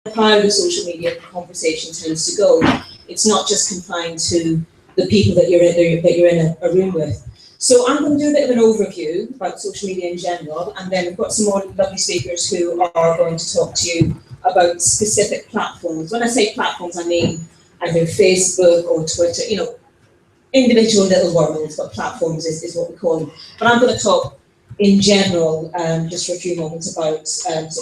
how the social media conversation tends to go. It's not just confined to the people that you're in a room with. So I'm going to do a bit of an overview about social media in general, and then we've got some more lovely speakers who are going to talk to you about specific platforms. When I say platforms, I mean either Facebook or Twitter, you know, individual little worlds, but platforms is what we call them. But I'm going to talk in general, just for a few moments, about sort of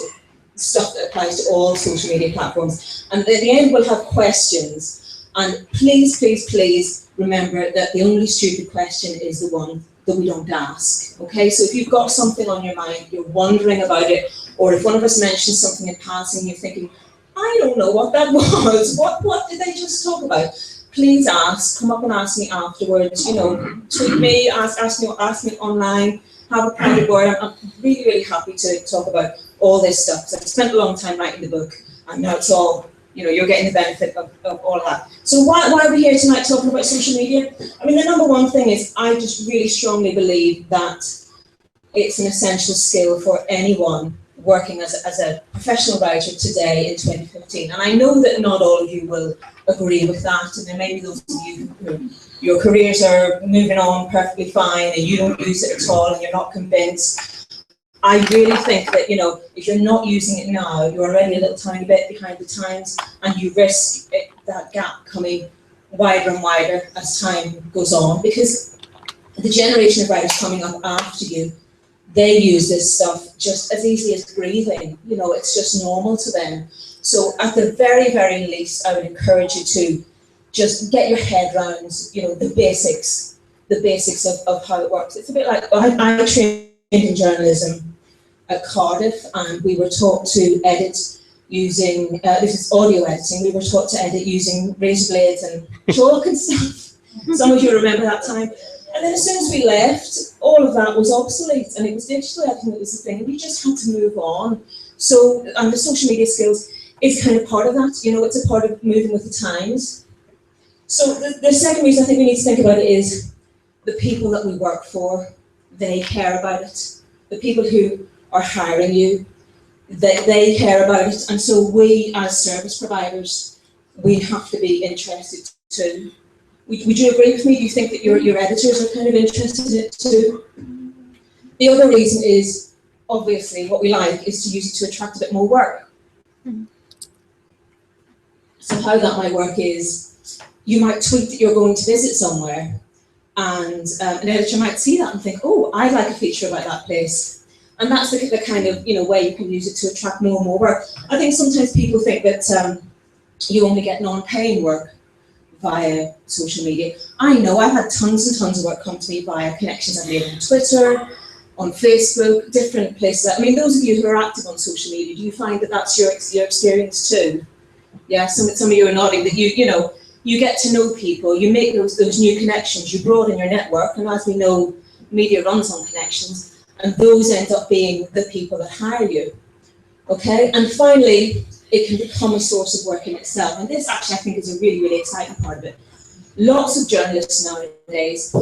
stuff that applies to all social media platforms. And at the end, we'll have questions. And please, please, please remember that the only stupid question is the one that we don't ask. Okay, so if you've got something on your mind, you're wondering about it, or if one of us mentions something in passing, you're thinking, I don't know what that was. What did they just talk about? Please ask. Come up and ask me afterwards. You know, tweet me, ask me online. Have a private word. I'm really, really happy to talk about all this stuff. So I've spent a long time writing the book, and now it's all, you know, you're getting the benefit of all that. So why are we here tonight talking about social media? I mean, the number one thing is I just really strongly believe that it's an essential skill for anyone working as a professional writer today in 2015. And I know that not all of you will agree with that, and there may be those of you who your careers are moving on perfectly fine and you don't use it at all and you're not convinced. I really think that, you know, if you're not using it now, you're already a little tiny bit behind the times, and you risk that gap coming wider and wider as time goes on, because the generation of writers coming up after you, they use this stuff just as easily as breathing. You know, it's just normal to them. So at the very, very least, I would encourage you to just get your head around, you know, the basics of how it works. It's a bit like, I trained in journalism at Cardiff, and we were taught to edit using, this is audio editing, we were taught to edit using razor blades and chalk and stuff. Some of you remember that time. And then as soon as we left, all of that was obsolete, and it was digital editing that was the thing, and we just had to move on. So, and the social media skills is kind of part of that, you know, it's a part of moving with the times. So the second reason I think we need to think about it is the people that we work for, they care about it. The people who are hiring you, they care about it. And so we as service providers, we have to be interested too. Would you agree with me? Do you think that your editors are kind of interested in it too? The other reason is, obviously, what we like is to use it to attract a bit more work. So how that might work is, you might tweet that you're going to visit somewhere, and an editor might see that and think, oh, I'd like a feature about that place. And that's the kind of, you know, way you can use it to attract more and more work. I think sometimes people think that you only get non-paying work via social media. I know I've had tons and tons of work come to me via connections I've made on Twitter, on Facebook, different places. I mean, those of you who are active on social media, do you find that that's your experience too? Yeah, some of you are nodding that you know, you get to know people, you make those new connections, you broaden your network, and as we know, media runs on connections, and those end up being the people that hire you. Okay, and finally, it can become a source of work in itself, and this actually I think is a really, really exciting part of it. Lots of journalists nowadays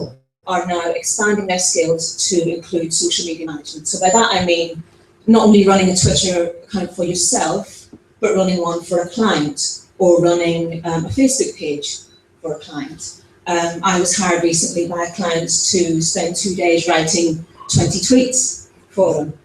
are now expanding their skills to include social media management. So by that I mean not only running a Twitter account for yourself, but running one for a client, or running a Facebook page for a client. I was hired recently by a client to spend 2 days writing 20 tweets for them.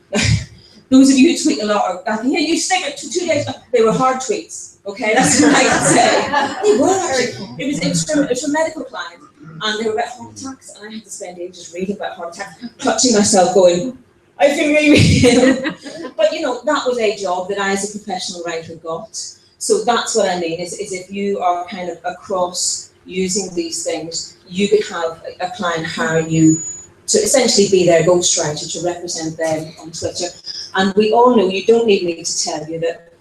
Those of you who tweet a lot are thinking, yeah, you stick it to 2 days. They were hard tweets, okay? That's what I can say. They were actually. It was a medical client, and they were about heart attacks, and I had to spend ages reading about heart attacks, clutching myself going, I feel really, really ill. But you know, that was a job that I as a professional writer got. So that's what I mean, is if you are kind of across using these things, you could have a client hire you to essentially be their ghostwriter, to represent them on Twitter. And we all know, you don't need me to tell you that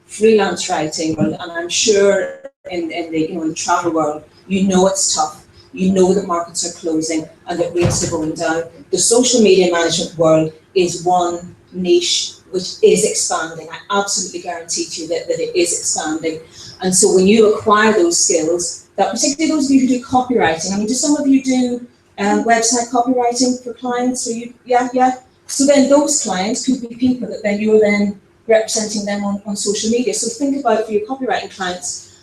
freelance writing, and I'm sure in the travel world, you know it's tough. You know that markets are closing and that rates are going down. The social media management world is one niche which is expanding. I absolutely guarantee to you that it is expanding. And so when you acquire those skills, that particularly those of you who do copywriting, I mean, do some of you do website copywriting for clients? So yeah. So then those clients could be people that then you're then representing them on social media. So think about, for your copywriting clients,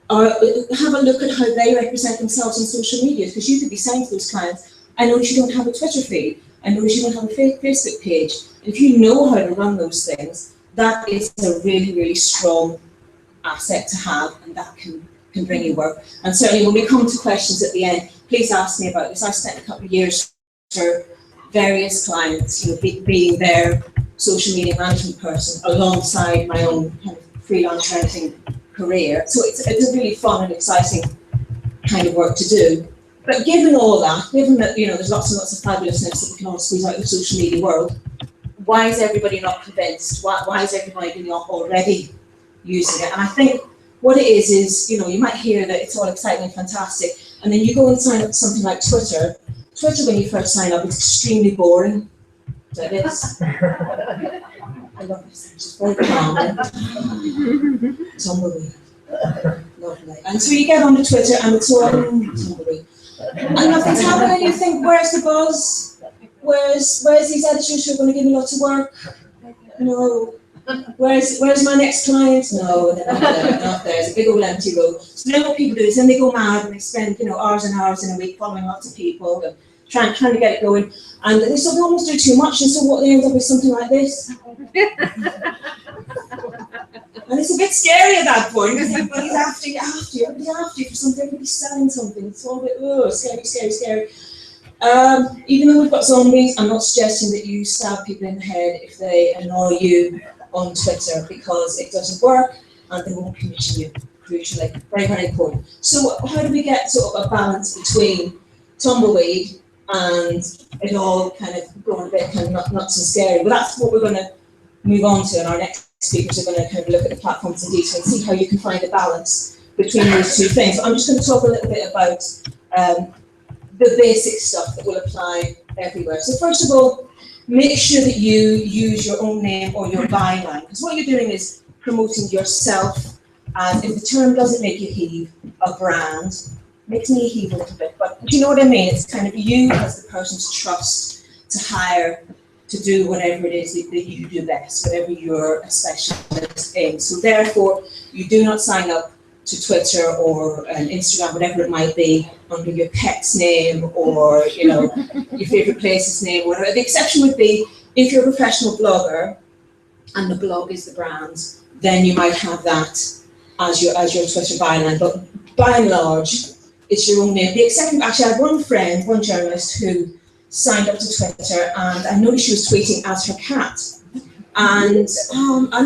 have a look at how they represent themselves on social media, because you could be saying to those clients, I notice you don't have a Twitter feed, I notice you don't have a Facebook page. And if you know how to run those things, that is a really, really strong asset to have, and that can bring you work. And certainly when we come to questions at the end, please ask me about this. I spent a couple of years for various clients, being their social media management person alongside my own kind of freelance writing career. So it's a really fun and exciting kind of work to do. But given all that, given that there's lots and lots of fabulousness that we can all squeeze out of the social media world, why is everybody not convinced? Why is everybody not already using it? And I think what it is, you might hear that it's all exciting and fantastic, and then you go and sign up to something like Twitter. Twitter, when you first sign up, it's extremely boring. Like this. I love this. It's just very calming. Tumbleweed. Lovely. And so you get onto Twitter and it's all tumbleweed. And nothing's happening, and you think, where's the buzz? Where's these editors who are going to give me lots of work? No. Where's my next client? No, they're not there. It's a big old empty road. So then what people do is then they go mad and they spend hours and hours in a week following lots of people and trying to get it going. And they sort of almost do too much, and so what they end up with something like this. And it's a bit scary at that point because everybody's after you, everybody's after you for something, everybody's selling something. It's all a bit scary. Even though we've got zombies, I'm not suggesting that you stab people in the head if they annoy you on Twitter, because it doesn't work and they won't commission you, crucially. Very, very important. So how do we get sort of a balance between tumbleweed and it all kind of going a bit kind of nuts and scary? Well, that's what we're going to move on to, and our next speakers are going to kind of look at the platforms in detail and see how you can find a balance between those two things. I'm just going to talk a little bit about the basic stuff that will apply everywhere. So first of all, make sure that you use your own name or your byline, because what you're doing is promoting yourself, and if the term doesn't make you heave, a brand, makes me heave a little bit, but do you know what I mean? It's kind of you as the person to trust, to hire, to do whatever it is that you do best, whatever you're a specialist in. So therefore, you do not sign up to Twitter or Instagram, whatever it might be, under your pet's name or your favorite place's name, whatever. The exception would be if you're a professional blogger and the blog is the brand, then you might have that as your Twitter byline. But by and large, it's your own name. The exception, actually, I had one journalist who signed up to Twitter, and I noticed she was tweeting as her cat. And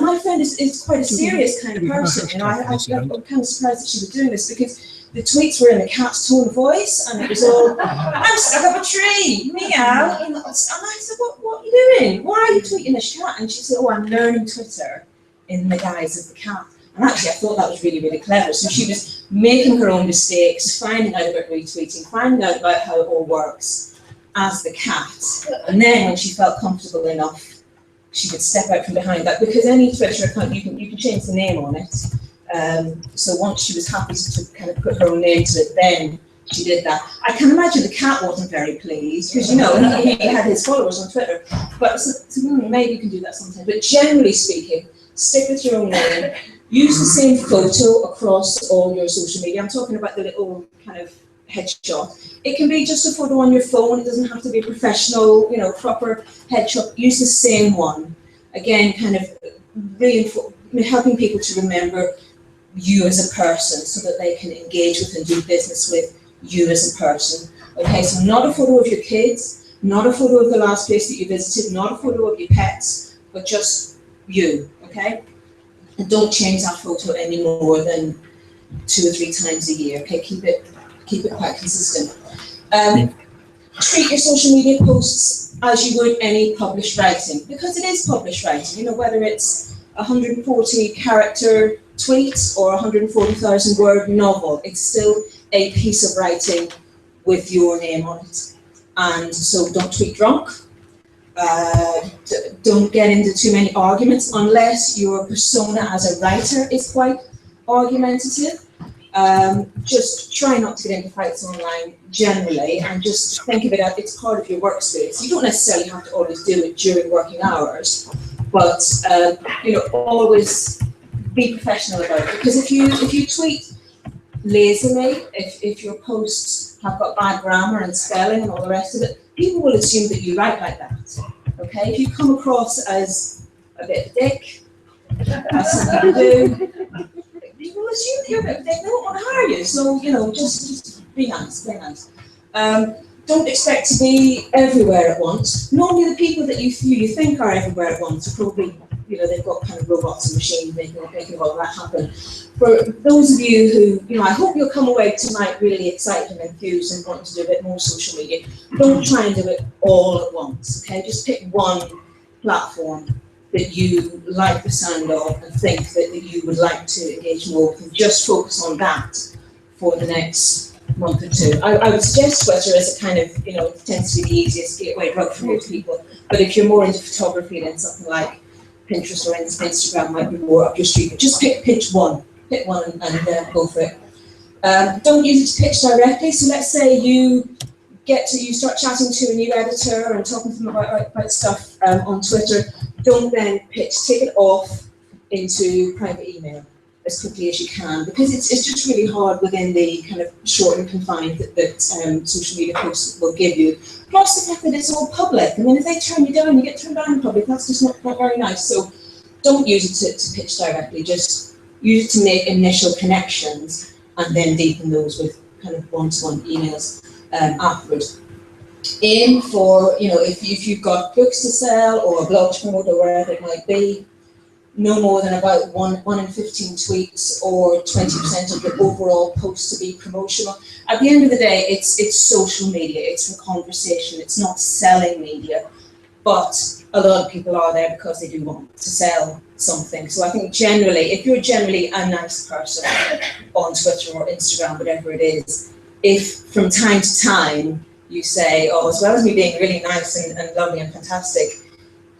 my friend is quite a serious kind of person. I'm kind of surprised that she was doing this, because the tweets were in the cat's tone of voice, and it was all, I'm stuck up a tree, meow. And I said, what are you doing? Why are you tweeting this cat? And she said, oh, I'm learning Twitter in the guise of the cat. And actually, I thought that was really, really clever. So she was making her own mistakes, finding out about retweeting, finding out about how it all works as the cat. And then when she felt comfortable enough, she could step out from behind that, because any Twitter account, you can change the name on it. So once she was happy to kind of put her own name to it, then she did that. I can imagine the cat wasn't very pleased, because he had his followers on Twitter. But so maybe you can do that sometime. But generally speaking, stick with your own name. Use the same photo across all your social media. I'm talking about the little kind of headshot. It can be just a photo on your phone. It doesn't have to be a professional, proper headshot. Use the same one. Again, kind of helping people to remember you as a person, so that they can engage with and do business with you as a person. Okay, so not a photo of your kids, not a photo of the last place that you visited, not a photo of your pets, but just you. Okay, and don't change that photo any more than 2 or 3 times a year. Okay, keep it quite consistent. Treat your social media posts as you would any published writing, because it is published writing. Whether it's 140 character tweet or 140,000 word novel, it's still a piece of writing with your name on it. And so don't tweet drunk. Don't get into too many arguments unless your persona as a writer is quite argumentative. Just try not to get into fights online generally, and just think of it as it's part of your workspace. You don't necessarily have to always do it during working hours, but you know, always be professional about it, because if you tweet lazily, if your posts have got bad grammar and spelling and all the rest of it, people will assume that you write like that. Okay, if you come across as a bit of a dick, as some people do, people assume that you're a bit of a dick. They don't want to hire you. So you know, just be nice, be nice. Don't expect to be everywhere at once. Normally, the people that you think are everywhere at once are probably, you know, they've got kind of robots and machines making all that happen. For those of you who, you know, I hope you'll come away tonight really excited and enthused and wanting to do a bit more social media. Don't try and do it all at once, okay? Just pick one platform that you like the sound of and think that you would like to engage more with, and just focus on that for the next month or two. I would suggest Twitter as a kind of, you know, it tends to be the easiest gateway drug for most people. But if you're more into photography, then something like Pinterest or Instagram might be more up your street. But just pick one and go for it. Don't use it to pitch directly. So let's say you start chatting to a new editor and talking to them about stuff on Twitter. Don't then pitch. Take it off into private email as quickly as you can, because it's just really hard within the kind of short and confined that social media posts will give you. Plus the fact that it's all public, and then if they turn you down, you get turned down in public. That's just not very nice. So don't use it to pitch directly. Just use it to make initial connections, and then deepen those with kind of one-to-one emails afterwards. Aim for, you know, if you've got books to sell or a blog to promote or wherever it might be, no more than about 1 in 15 tweets or 20% of the overall post to be promotional. At the end of the day, it's social media, it's for conversation, it's not selling media, but a lot of people are there because they do want to sell something. So I think generally, if you're generally a nice person on Twitter or Instagram, whatever it is, if from time to time you say, oh, as well as me being really nice and lovely and fantastic,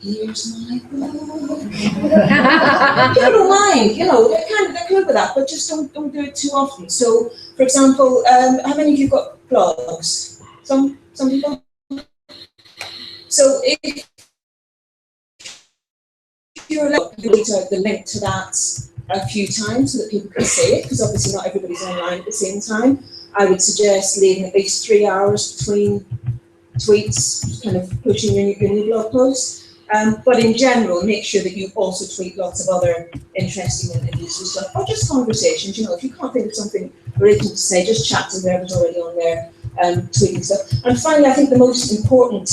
here's my book. People don't mind, you know, they're good with that, but just don't do it too often. So, for example, how many of you got blogs? Some people? So if you're like, you need to have the link to that a few times so that people can see it, because obviously not everybody's online at the same time. I would suggest leaving at least 3 hours between tweets, kind of pushing your new blog post. But in general, make sure that you also tweet lots of other interesting and useful stuff, or just conversations. You know, if you can't think of something original to say, just chat to whoever's already on there, tweeting stuff. And finally, I think the most important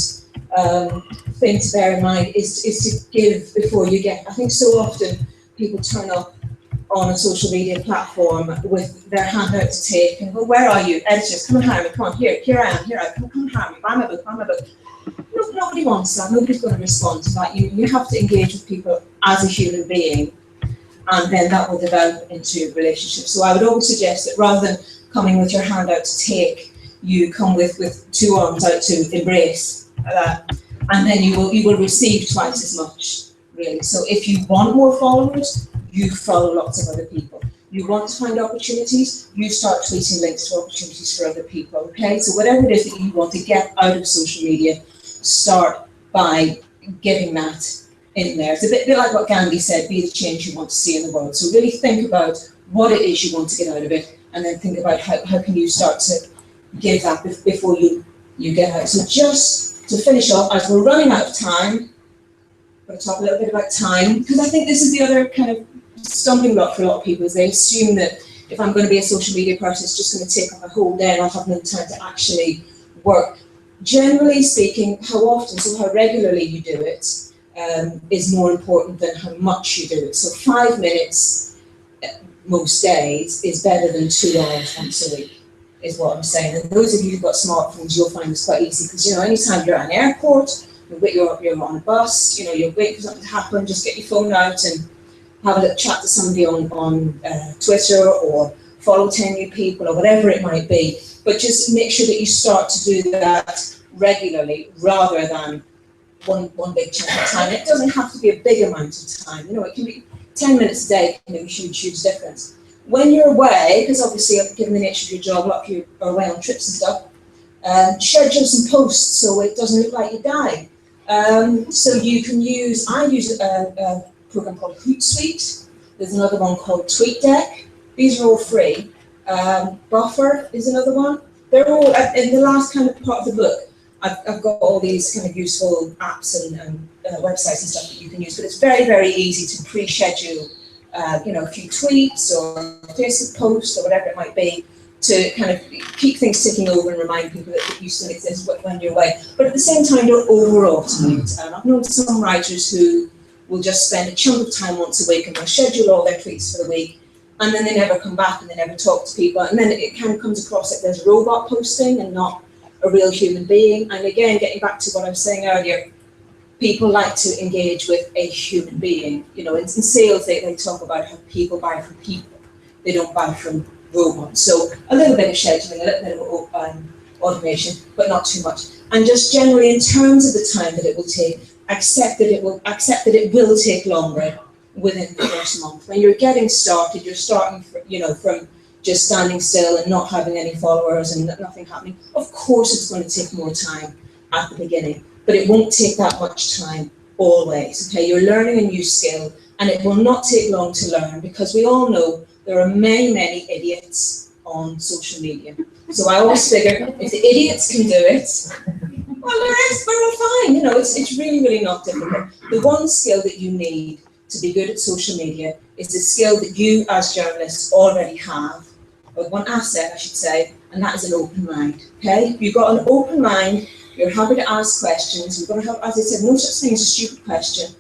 thing to bear in mind is to give before you get. I think so often people turn up on a social media platform with their hand out to take and go, where are you? Editors, come and hire me, come on, here I am, come and hire me, buy my book. No, nobody wants that, nobody's going to respond to that. You have to engage with people as a human being, and then that will develop into relationships. So I would always suggest that rather than coming with your hand out to take, you come with 2 arms out to embrace, and then you will receive twice as much, really. So if you want more followers, you follow lots of other people. You want to find opportunities, you start tweeting links to opportunities for other people, okay? So whatever it is that you want to get out of social media, start by giving that in there. It's a bit like what Gandhi said, be the change you want to see in the world. So really think about what it is you want to get out of it, and then think about how can you start to give that before you get out. So just to finish off, as we're running out of time, I'm going to talk a little bit about time, because I think this is the other kind of stumbling block for a lot of people, is they assume that if I'm going to be a social media person, it's just going to take up a whole day and I'll have no time to actually work. Generally speaking, how often, so how regularly you do it, is more important than how much you do it. So 5 minutes most days is better than 2 hours once a week, is what I'm saying. And those of you who've got smartphones, you'll find this quite easy, because, you know, anytime you're at an airport, you're on a bus, you know, you're waiting for something to happen, just get your phone out and have a little chat to somebody on Twitter, or follow 10 new people, or whatever it might be. But just make sure that you start to do that regularly, rather than one big chunk of time. It doesn't have to be a big amount of time. You know, it can be 10 minutes a day, can make a huge difference. When you're away, because obviously, given the nature of your job, a lot of you are away on trips and stuff, schedule some posts so it doesn't look like you died. So you can use, I use a program called Hootsuite. There's another one called TweetDeck. These are all free. Buffer is another one. They're all, in the last kind of part of the book, I've got all these kind of useful apps and websites and stuff that you can use, but it's very, very easy to pre-schedule, you know, a few tweets or a Facebook post or whatever it might be, to kind of keep things ticking over and remind people that you still exist when you're away. But at the same time, don't over-automate. I've known some writers who will just spend a chunk of time once a week and they'll schedule all their tweets for the week, and then they never come back and they never talk to people, and then it kind of comes across like there's robot posting and not a real human being. And again, getting back to what I was saying earlier, people like to engage with a human being. You know, in sales, they talk about how people buy from people. They don't buy from robots. So a little bit of scheduling, a little bit of automation, but not too much. And just generally, in terms of the time that it will take, accept that it will take longer within the first month. When you're getting started, you're starting from just standing still and not having any followers and nothing happening. Of course, it's going to take more time at the beginning, but it won't take that much time always. Okay, you're learning a new skill, and it will not take long to learn, because we all know there are many, many idiots on social media. So I always figure, if the idiots can do it, well, we're all fine. You know, it's really, really not difficult. The one skill that you need to be good at social media is the skill that you as journalists already have, or one asset, I should say, and that is an open mind. Okay? If you've got an open mind, you're happy to ask questions. You're going to have, as I said, no such thing as a stupid question.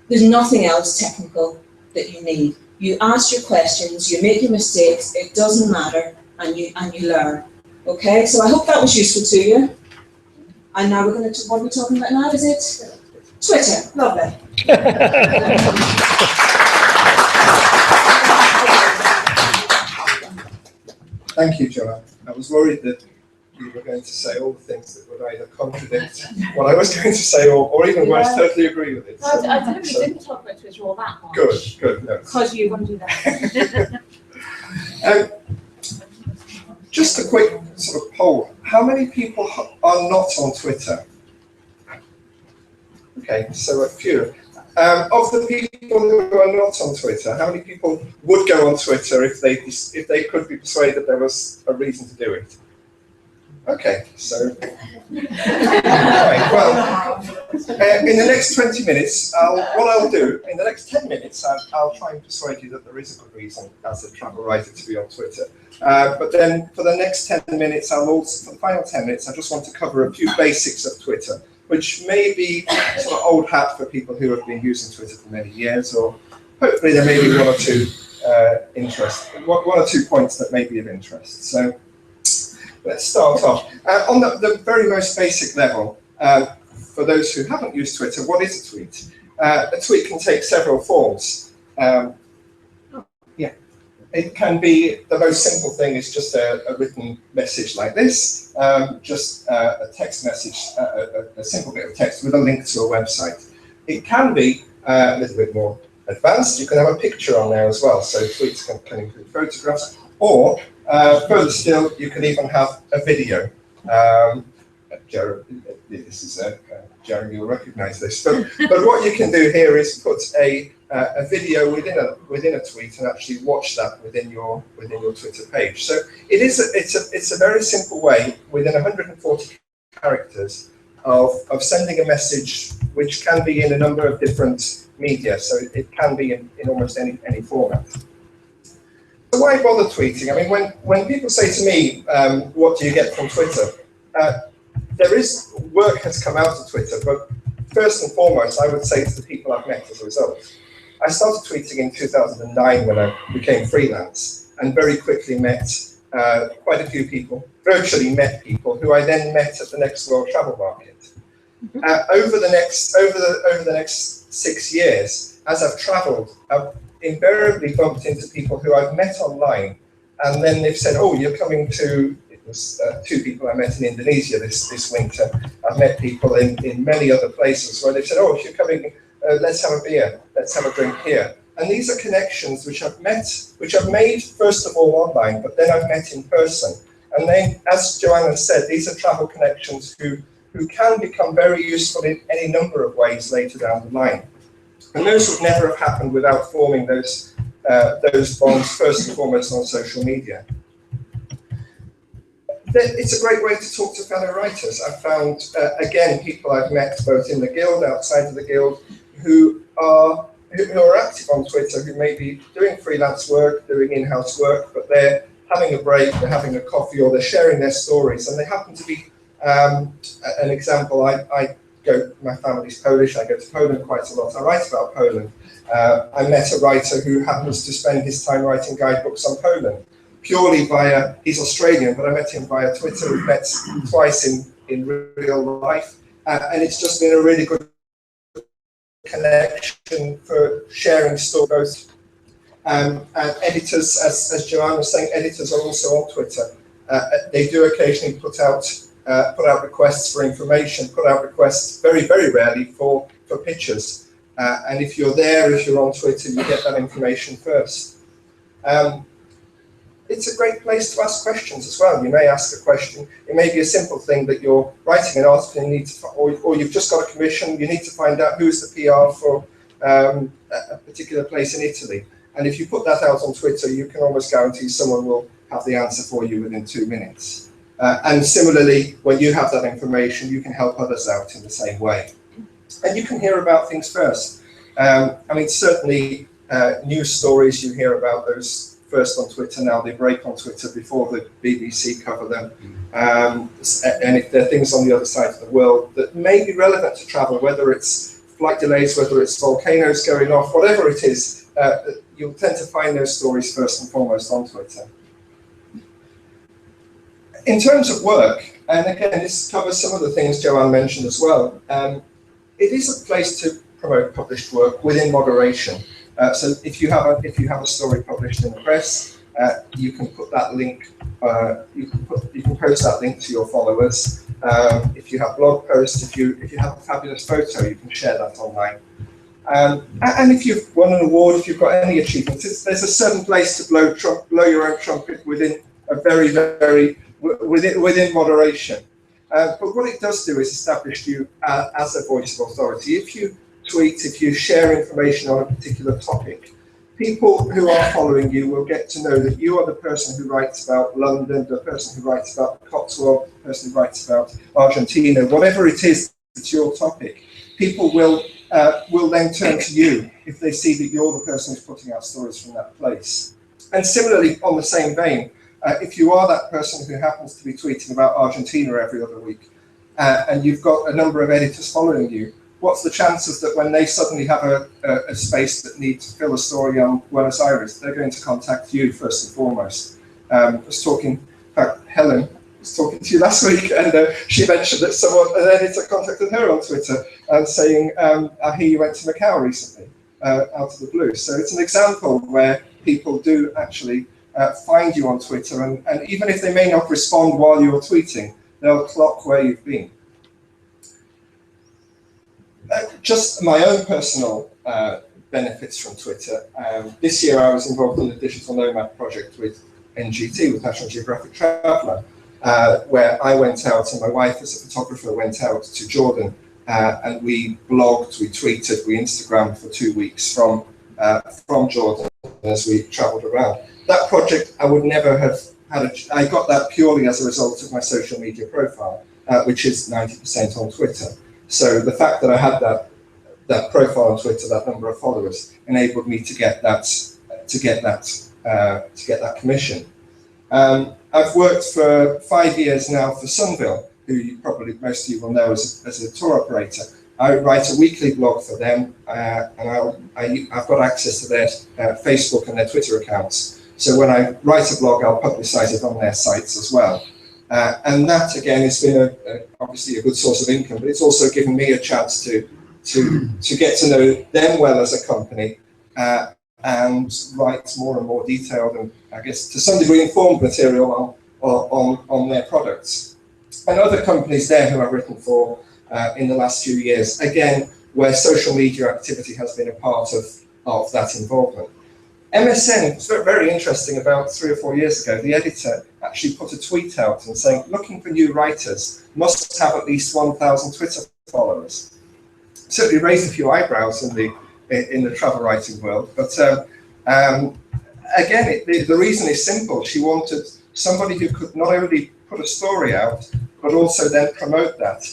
There's nothing else technical that you need. You ask your questions, you make your mistakes, it doesn't matter, and you learn. Okay? So I hope that was useful to you. And now we're going to, what are we talking about now? Is it Twitter? Lovely. Thank you, Joanne. I was worried that you were going to say all the things that would either contradict what I was going to say, or even worse, totally agree with it. So, I deliberately didn't talk about Twitter all that much. Good. No. Because you want to do that. Just a quick sort of poll. How many people are not on Twitter? Okay, so a few. Of the people who are not on Twitter, how many people would go on Twitter if they could be persuaded there was a reason to do it? Okay, so right, well, in the next 20 minutes, what I'll do, in the next 10 minutes, I'll try and persuade you that there is a good reason as a travel writer to be on Twitter. But then for the next 10 minutes, for the final 10 minutes, I just want to cover a few basics of Twitter, which may be sort of old hat for people who have been using Twitter for many years, or hopefully there may be one or two one or two points that may be of interest. So let's start off. On the very most basic level, for those who haven't used Twitter, what is a tweet? A tweet can take several forms. It can be, the most simple thing is just a written message like this, just a text message, a simple bit of text with a link to a website. It can be a little bit more advanced. You can have a picture on there as well, so tweets can include photographs, or further still, you can even have a video. This is Jeremy, you'll recognize this. But what you can do here is put a video within a tweet and actually watch that within your Twitter page. So it's a very simple way within 140 characters of sending a message, which can be in a number of different media. So it can be in almost any format. So why bother tweeting? I mean, when people say to me, what do you get from Twitter? Work has come out of Twitter, but first and foremost, I would say to the people I've met as a result. I started tweeting in 2009 when I became freelance, and very quickly met quite a few people, virtually met people who I then met at the Next World Travel Market. Over the next 6 years, as I've travelled, I've invariably bumped into people who I've met online, and then they've said, "Oh, you're coming to." It was 2 people I met in Indonesia this winter. I've met people in many other places where they've said, "Oh, if you're coming, let's have a beer, let's have a drink here." And these are connections which I've made first of all online, but then I've met in person. And then, as Joanna said, these are travel connections who who can become very useful in any number of ways later down the line. And those would never have happened without forming those bonds first and foremost on social media. It's a great way to talk to fellow writers. I've found, again, people I've met both in the guild, outside of the guild, who are active on Twitter, who may be doing freelance work, doing in-house work, but they're having a break, they're having a coffee, or they're sharing their stories, and they happen to be an example. My family's Polish, I go to Poland quite a lot, I write about Poland. I met a writer who happens to spend his time writing guidebooks on Poland, purely via, he's Australian, but I met him via Twitter. We've met twice in real life, and it's just been a really good connection for sharing stories. And editors, as Joanne was saying, editors are also on Twitter. They do occasionally put out requests for information, put out requests very, very rarely for pictures. And if you're there, if you're on Twitter, you get that information first. It's a great place to ask questions as well. You may ask a question. It may be a simple thing that you're writing an article and you need to, or you've just got a commission. You need to find out who's the PR for a particular place in Italy. And if you put that out on Twitter, you can almost guarantee someone will have the answer for you within 2 minutes. And similarly, when you have that information, you can help others out in the same way. And you can hear about things first. I mean, certainly news stories, you hear about those first on Twitter. Now they break on Twitter before the BBC cover them. And if there are things on the other side of the world that may be relevant to travel, whether it's flight delays, whether it's volcanoes going off, whatever it is, you'll tend to find those stories first and foremost on Twitter. In terms of work, and again, this covers some of the things Joanne mentioned as well, it is a place to promote published work within moderation. So if you have a story published in the press, you can put that link. You can post that link to your followers. If you have blog posts, if you have a fabulous photo, you can share that online. And if you've won an award, if you've got any achievements, there's a certain place to blow your own trumpet within a within moderation. But what it does do is establish you as a voice of authority. If you tweet, if you share information on a particular topic, people who are following you will get to know that you are the person who writes about London, the person who writes about the Cotswold, the person who writes about Argentina, whatever it is that's your topic. People will then turn to you if they see that you're the person who's putting out stories from that place. And similarly, on the same vein, if you are that person who happens to be tweeting about Argentina every other week, and you've got a number of editors following you, what's the chances that when they suddenly have a space that needs to fill a story on Buenos Aires, they're going to contact you first and foremost? I was talking, in fact, Helen was talking to you last week, and she mentioned that an editor contacted her on Twitter and saying, I hear you went to Macau recently, out of the blue. So it's an example where people do actually find you on Twitter, and even if they may not respond while you're tweeting, they'll clock where you've been. Just my own personal benefits from Twitter. This year I was involved in the Digital Nomad project with NGT, with National Geographic Traveller, where I went out and my wife as a photographer went out to Jordan, and we blogged, we tweeted, we Instagrammed for 2 weeks from Jordan as we travelled around. That project I would never have had. I got that purely as a result of my social media profile, which is 90% on Twitter. So the fact that I had that profile on Twitter, that number of followers, enabled me to get that commission. I've worked for 5 years now for Sunville, who most of you will know as a tour operator. I write a weekly blog for them, and I've got access to their Facebook and their Twitter accounts. So when I write a blog, I'll publicise it on their sites as well. And that, again, has been obviously a good source of income, but it's also given me a chance to get to know them well as a company and write more and more detailed and, I guess, to some degree informed material on their products. And other companies there who I've written for in the last few years, again, where social media activity has been a part of that involvement. MSN was very interesting. About 3 or 4 years ago, the editor actually put a tweet out and saying, looking for new writers, must have at least 1,000 Twitter followers. Certainly raised a few eyebrows in the travel writing world, but again, the reason is simple. She wanted somebody who could not only put a story out, but also then promote that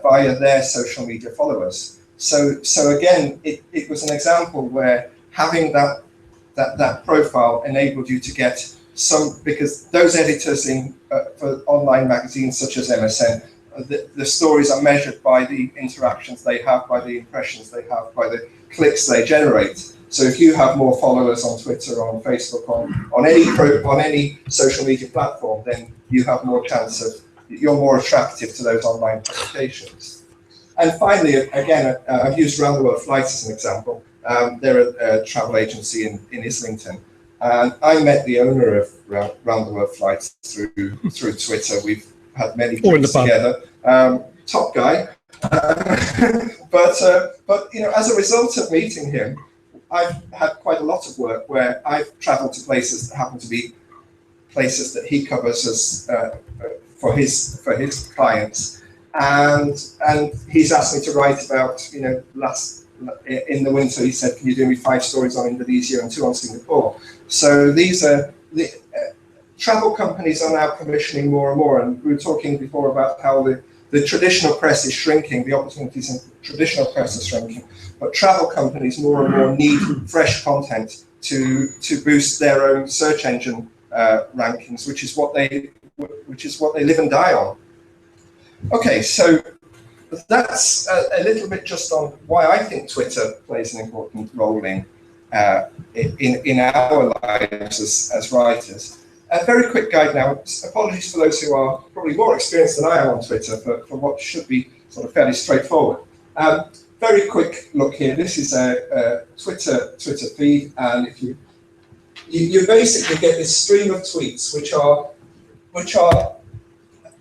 via their social media followers. So again, it was an example where having that profile enabled you to get some, because those editors for online magazines such as MSN, the stories are measured by the interactions they have, by the impressions they have, by the clicks they generate. So if you have more followers on Twitter, on Facebook, on any social media platform, then you have more chance of, you're more attractive to those online publications. And finally, again, I've used Round the World Flights as an example. They're a travel agency in Islington. And I met the owner of Round the World Flights through Twitter. We've had many drinks together. Top guy. But you know, as a result of meeting him, I've had quite a lot of work where I've travelled to places that happen to be places that he covers as for his clients, and he's asked me to write about, you know, in the winter he said, can you do me 5 stories on Indonesia and 2 on Singapore? So these are the travel companies are now commissioning more and more, and we were talking before about how the traditional press is shrinking, the opportunities in traditional press are shrinking, but travel companies more and more need fresh content to boost their own search engine rankings, which is what they live and die on. Okay, so that's a little bit just on why I think Twitter plays an important role in our lives as writers. A very quick guide now. Apologies for those who are probably more experienced than I am on Twitter for what should be sort of fairly straightforward. Very quick look here. This is a Twitter feed, and if you basically get this stream of tweets, which are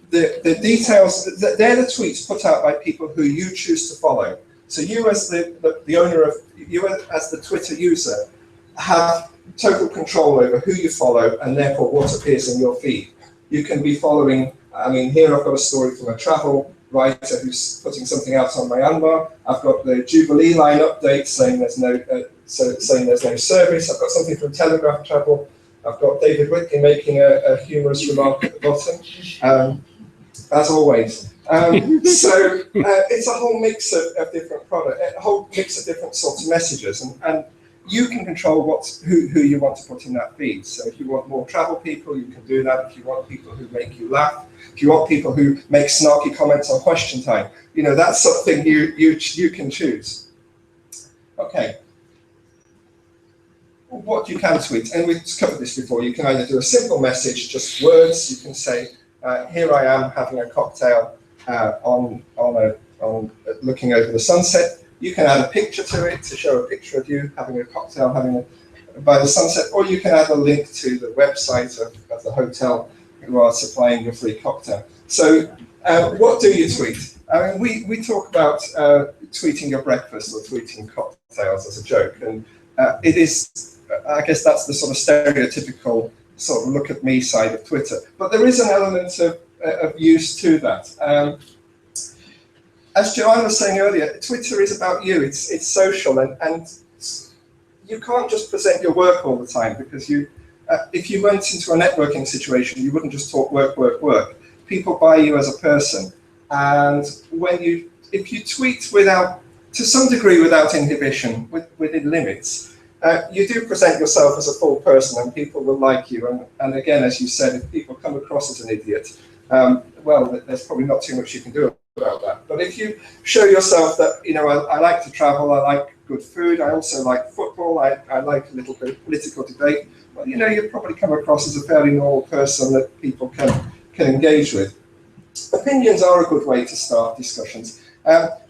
the details. They're the tweets put out by people who you choose to follow. So you, as the owner of as the Twitter user, have total control over who you follow and therefore what appears in your feed. You can be following, I mean, here I've got a story from a travel writer who's putting something out on Myanmar. I've got the Jubilee line update saying there's no service. I've got something from Telegraph Travel. I've got David Whitley making a humorous remark at the bottom, as always. So it's a whole mix of different products, a whole mix of different sorts of messages, and you can control who you want to put in that feed. So if you want more travel people, you can do that. If you want people who make you laugh, if you want people who make snarky comments on Question Time, you know, that's something you can choose. Okay. What you can tweet, and we've covered this before, you can either do a simple message, just words. You can say, here I am having a cocktail looking over the sunset. You can add a picture to it to show a picture of you having a cocktail by the sunset, or you can add a link to the website of the hotel who are supplying your free cocktail. So what do you tweet? I mean, we talk about tweeting your breakfast or tweeting cocktails as a joke, and it is, I guess that's the sort of stereotypical sort of look at me side of Twitter. But there is an element of use to that. As Joanne was saying earlier, Twitter is about you. It's social, and you can't just present your work all the time, because if you went into a networking situation, you wouldn't just talk work, work, work. People buy you as a person, and if you tweet to some degree without inhibition, within limits, you do present yourself as a full person, and people will like you. And again, as you said, if people come across as an idiot, well, there's probably not too much you can do about that. But if you show yourself that, you know, I like to travel, I like good food, I also like football, I like a little bit of political debate, well, you know, you'll probably come across as a fairly normal person that people can engage with. Opinions are a good way to start discussions.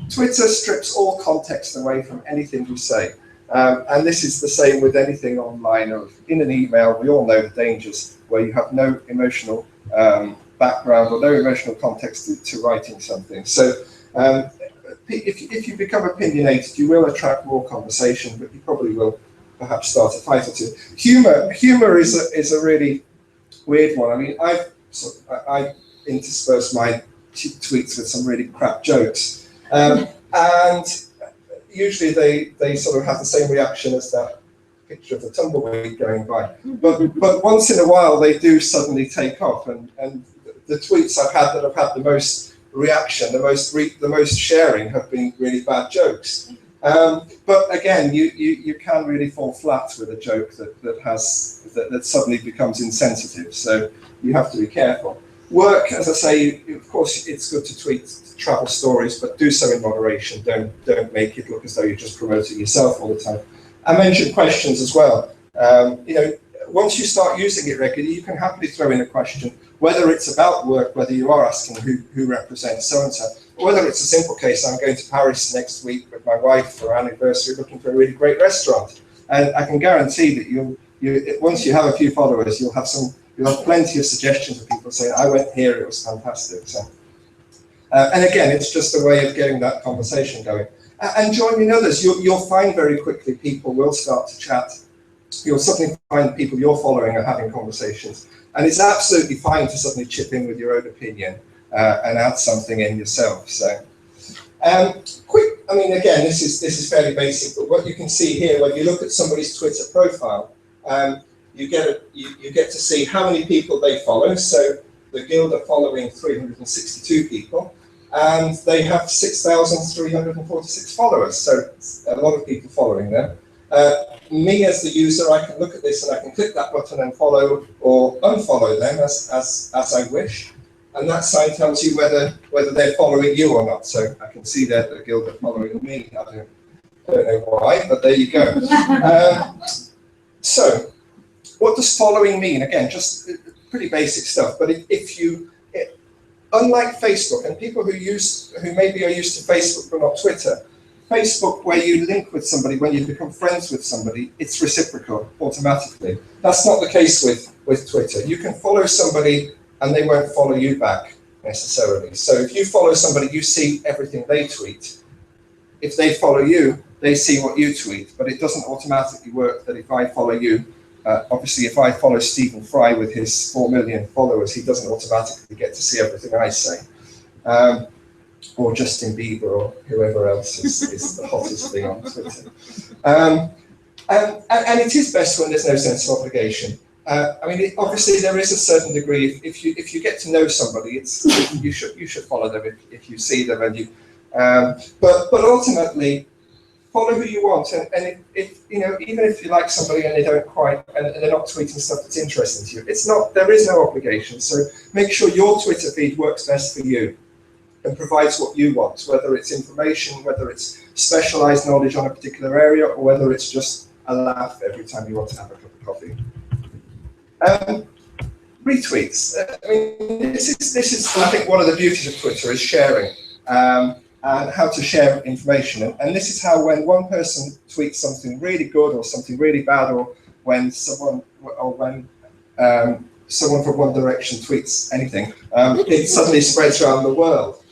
Twitter strips all context away from anything you say. And this is the same with anything online or in an email. We all know the dangers where you have no emotional background or no emotional context to writing something. So if you become opinionated, you will attract more conversation, but you probably will perhaps start a fight or two. Humor is a really weird one. I mean, I intersperse my tweets with some really crap jokes, and usually they sort of have the same reaction as that picture of the tumbleweed going by. But once in a while they do suddenly take off, and the tweets I've had that have had the most reaction, the most sharing, have been really bad jokes. But again, you can really fall flat with a joke that suddenly becomes insensitive. So you have to be careful. Work, as I say, of course, it's good to tweet travel stories, but do so in moderation. Don't make it look as though you're just promoting yourself all the time. I mentioned questions as well. Once you start using it regularly, you can happily throw in a question, whether it's about work, whether you are asking who represents so-and-so, or whether it's a simple case, I'm going to Paris next week with my wife for our anniversary, looking for a really great restaurant. And I can guarantee that once you have a few followers, you'll have plenty of suggestions of people saying, I went here, it was fantastic. So, and again, it's just a way of getting that conversation going. And joining others, you'll find very quickly people will start to chat. You'll suddenly find people you're following are having conversations. And it's absolutely fine to suddenly chip in with your own opinion and add something in yourself. So, I mean, again, this is fairly basic, but what you can see here, when you look at somebody's Twitter profile, you get to see how many people they follow. So the guild are following 362 people, and they have 6,346 followers. So a lot of people following them. Me as the user, I can look at this and I can click that button and follow or unfollow them as I wish. And that sign tells you whether they're following you or not. So I can see that the guild are following me. I don't know why, but there you go. So what does following mean? Again, just pretty basic stuff. But unlike Facebook, and people who maybe are used to Facebook but not Twitter, Facebook, where you link with somebody, when you become friends with somebody, it's reciprocal automatically. That's not the case with Twitter. You can follow somebody and they won't follow you back necessarily. So if you follow somebody, you see everything they tweet. If they follow you, they see what you tweet, but it doesn't automatically work that if I follow you, obviously if I follow Stephen Fry with his 4 million followers, he doesn't automatically get to see everything I say. Or Justin Bieber or whoever else is the hottest thing on Twitter. And it is best when there's no sense of obligation. I mean, obviously there is a certain degree. If you get to know somebody, you should follow them if you see them, and but ultimately follow who you want. And even if you like somebody and they don't quite, and they're not tweeting stuff that's interesting to you, there is no obligation. So make sure your Twitter feed works best for you and provides what you want, whether it's information, whether it's specialized knowledge on a particular area, or whether it's just a laugh every time you want to have a cup of coffee. Retweets. I mean, this is I think one of the beauties of Twitter is sharing and how to share information. And this is how, when one person tweets something really good or something really bad, or when someone from One Direction tweets anything, it suddenly spreads around the world.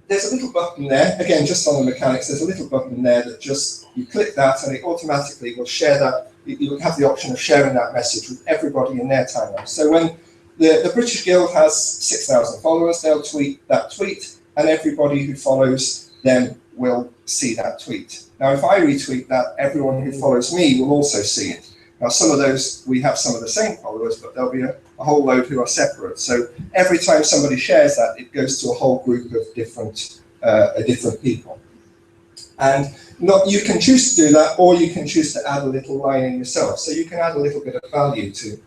There's a little button there, again, just on the mechanics, there's a little button there that just, you click that and it automatically will share that. You have the option of sharing that message with everybody in their timeline. So when the British Guild has 6,000 followers, they'll tweet that tweet, and everybody who follows them will see that tweet. Now, if I retweet that, everyone who follows me will also see it. Now, some of those, we have some of the same followers, but there'll be a whole load who are separate. So every time somebody shares that, it goes to a whole group of different people. And you can choose to do that, or you can choose to add a little line in yourself. So you can add a little bit of value to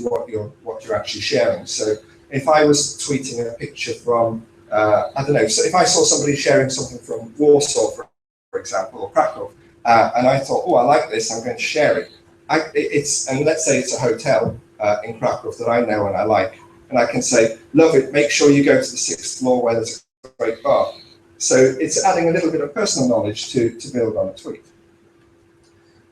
what you're actually sharing. So if I was tweeting a picture from, I don't know, so if I saw somebody sharing something from Warsaw, for example, or Krakow, and I thought, oh, I like this, I'm going to share it. And let's say it's a hotel in Krakow that I know and I like, and I can say, love it, make sure you go to the 6th floor where there's a great bar. So it's adding a little bit of personal knowledge to build on a tweet.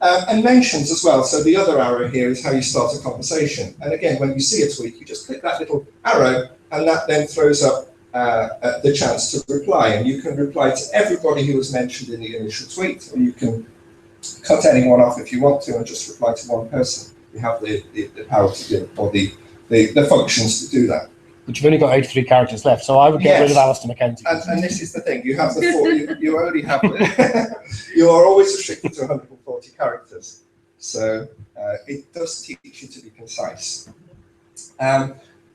And mentions as well. So the other arrow here is how you start a conversation. And again, when you see a tweet, you just click that little arrow, and that then throws up the chance to reply. And you can reply to everybody who was mentioned in the initial tweet, or you can cut anyone off if you want to and just reply to one person. You have the power to do, or the functions to do that. But you've only got 83 characters left, so I would get rid of Alistair McKenzie. And this is the thing, you have you only have, you are always restricted to 140 characters. So it does teach you to be concise.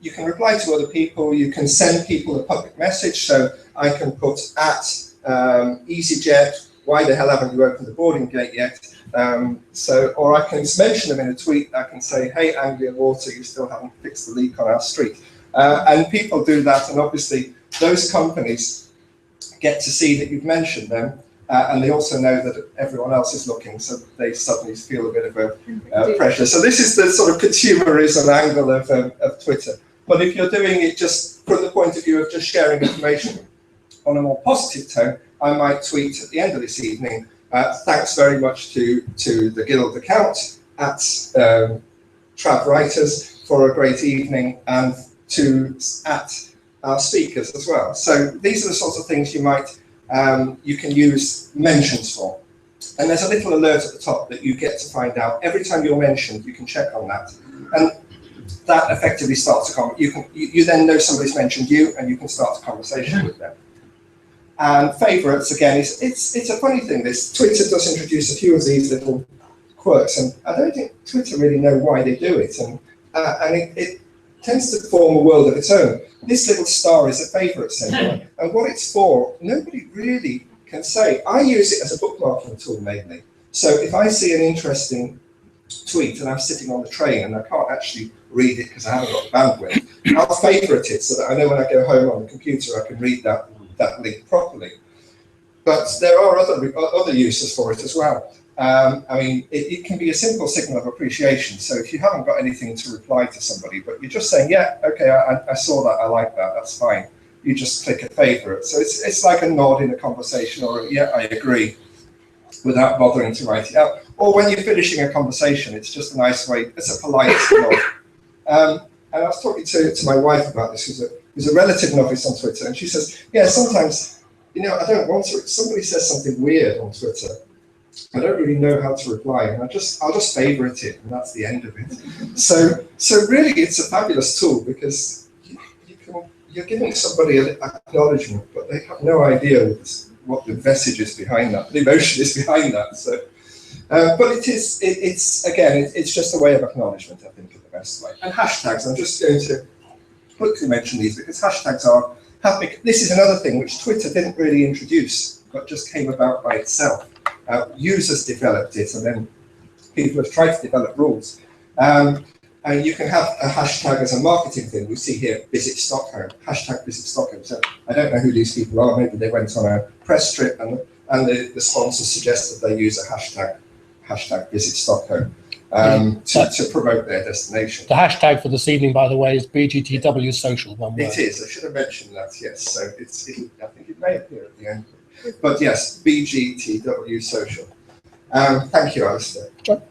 You can reply to other people, you can send people a public message, so I can put at EasyJet, why the hell haven't you opened the boarding gate yet? Or I can mention them in a tweet. I can say, hey, Anglia Water, you still haven't fixed the leak on our street. And people do that, and obviously those companies get to see that you've mentioned them, and they also know that everyone else is looking, so they suddenly feel a bit of a pressure. So this is the sort of consumerism angle of Twitter. But if you're doing it just from the point of view of just sharing information on a more positive tone, I might tweet at the end of this evening, thanks very much to the Guild account at Trav Writers for a great evening, and at our speakers as well. So these are the sorts of things you might you can use mentions for. And there's a little alert at the top that you get to find out every time you're mentioned. You can check on that, and that effectively starts a conversation. You then know somebody's mentioned you, and you can start a conversation with them. And favourites, again, it's a funny thing. This Twitter does introduce a few of these little quirks, and I don't think Twitter really know why they do it, and it tends to form a world of its own. This little star is a favourite symbol, and what it's for, nobody really can say. I use it as a bookmarking tool mainly. So if I see an interesting tweet and I'm sitting on the train and I can't actually read it because I haven't got the bandwidth, I'll favourite it so that I know when I go home on the computer I can read that link properly. But there are other uses for it as well. I mean, it can be a simple signal of appreciation. So if you haven't got anything to reply to somebody, but you're just saying, yeah, okay, I saw that, I like that, that's fine. You just click a favourite. So it's like a nod in a conversation, or a, yeah, I agree, without bothering to write it out. Or when you're finishing a conversation, it's just a nice way, it's a polite nod. And I was talking to my wife about this, who's a relative novice on Twitter, and she says, yeah, sometimes, you know, I don't want to, if somebody says something weird on Twitter, I don't really know how to reply, and I'll just favourite it, and that's the end of it. So really, it's a fabulous tool, because you're giving somebody an acknowledgement, but they have no idea what the message is behind that, the emotion is behind that. So, but it's just a way of acknowledgement, I think, in the best way. And hashtags, I'm just going to quickly mention these, because hashtags this is another thing which Twitter didn't really introduce, but just came about by itself. Users developed it, and then people have tried to develop rules. And you can have a hashtag as a marketing thing. We see here, visit Stockholm, hashtag visit Stockholm. So I don't know who these people are. Maybe they went on a press trip, and the sponsor suggested they use a hashtag visit Stockholm to promote their destination. The hashtag for this evening, by the way, is BGTW social. One word. It is. I should have mentioned that. Yes. So I think it may appear at the end. But yes, BGTW social. Thank you, Alistair. Sure.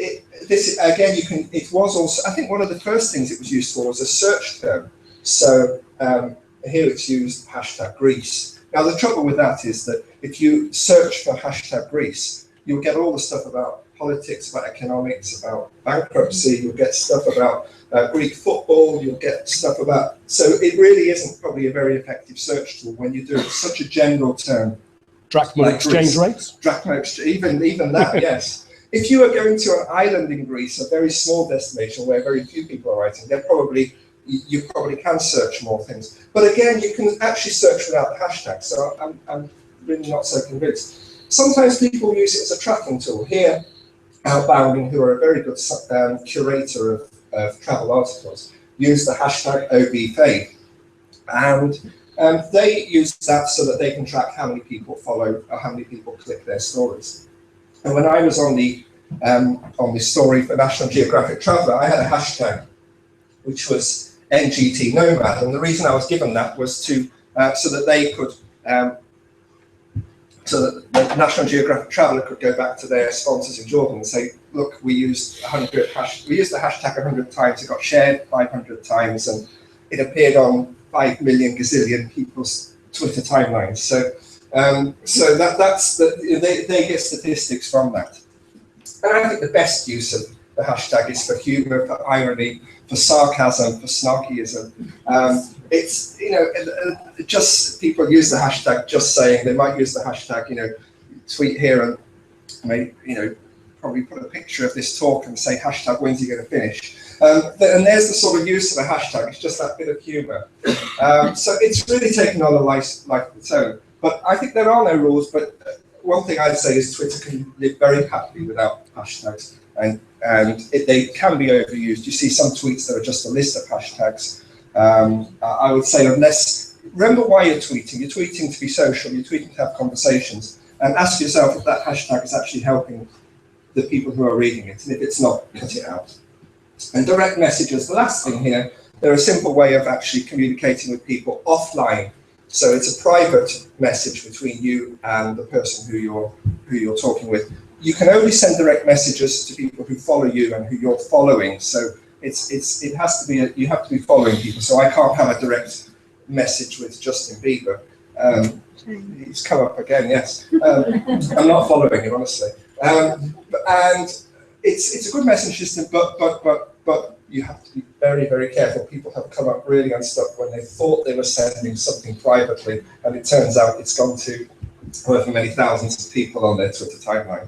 It was also, I think one of the first things it was used for was a search term. So here it's used hashtag Greece. Now the trouble with that is that if you search for hashtag Greece, you'll get all the stuff about politics, about economics, about bankruptcy, you'll get stuff about Greek football, you'll get stuff about, so it really isn't probably a very effective search tool when you're doing such a general term. Drachma like exchange rates? Drachma, even that, yes. If you are going to an island in Greece, a very small destination where very few people are writing, you probably can search more things. But again, you can actually search without the hashtag, so I'm really not so convinced. Sometimes people use it as a tracking tool. Here, Outbounding, who are a very good curator of travel articles, use the hashtag OBFave. And they use that so that they can track how many people follow or how many people click their stories. And when I was on the story for National Geographic Traveller, I had a hashtag which was NGT Nomad, and the reason I was given that was to so that they could so that the National Geographic Traveller could go back to their sponsors in Jordan and say, look, we used the hashtag 100 times, it got shared 500 times, and it appeared on 5 million gazillion people's Twitter timelines. So So they get statistics from that. And I think the best use of the hashtag is for humour, for irony, for sarcasm, for snarkyism. It's, just people use the hashtag just saying, they might use the hashtag, tweet here and probably put a picture of this talk and say hashtag when's he going to finish. And there's the sort of use of a hashtag, it's just that bit of humour. So it's really taken on a life of its own. But I think there are no rules, but one thing I'd say is Twitter can live very happily without hashtags, and they can be overused. You see some tweets that are just a list of hashtags. I would say remember why you're tweeting. You're tweeting to be social, you're tweeting to have conversations, and ask yourself if that hashtag is actually helping the people who are reading it, and if it's not, cut it out. And direct messages, the last thing here, they're a simple way of actually communicating with people offline. So it's a private message between you and the person who you're talking with. You can only send direct messages to people who follow you and who you're following. So it has to be you have to be following people. So I can't have a direct message with Justin Bieber. He's come up again, yes. I'm not following him, honestly. And it's a good message system, but you have to be very, very careful. People have come up really unstuck when they thought they were sending something privately, and it turns out it's gone to however many thousands of people on their Twitter timeline.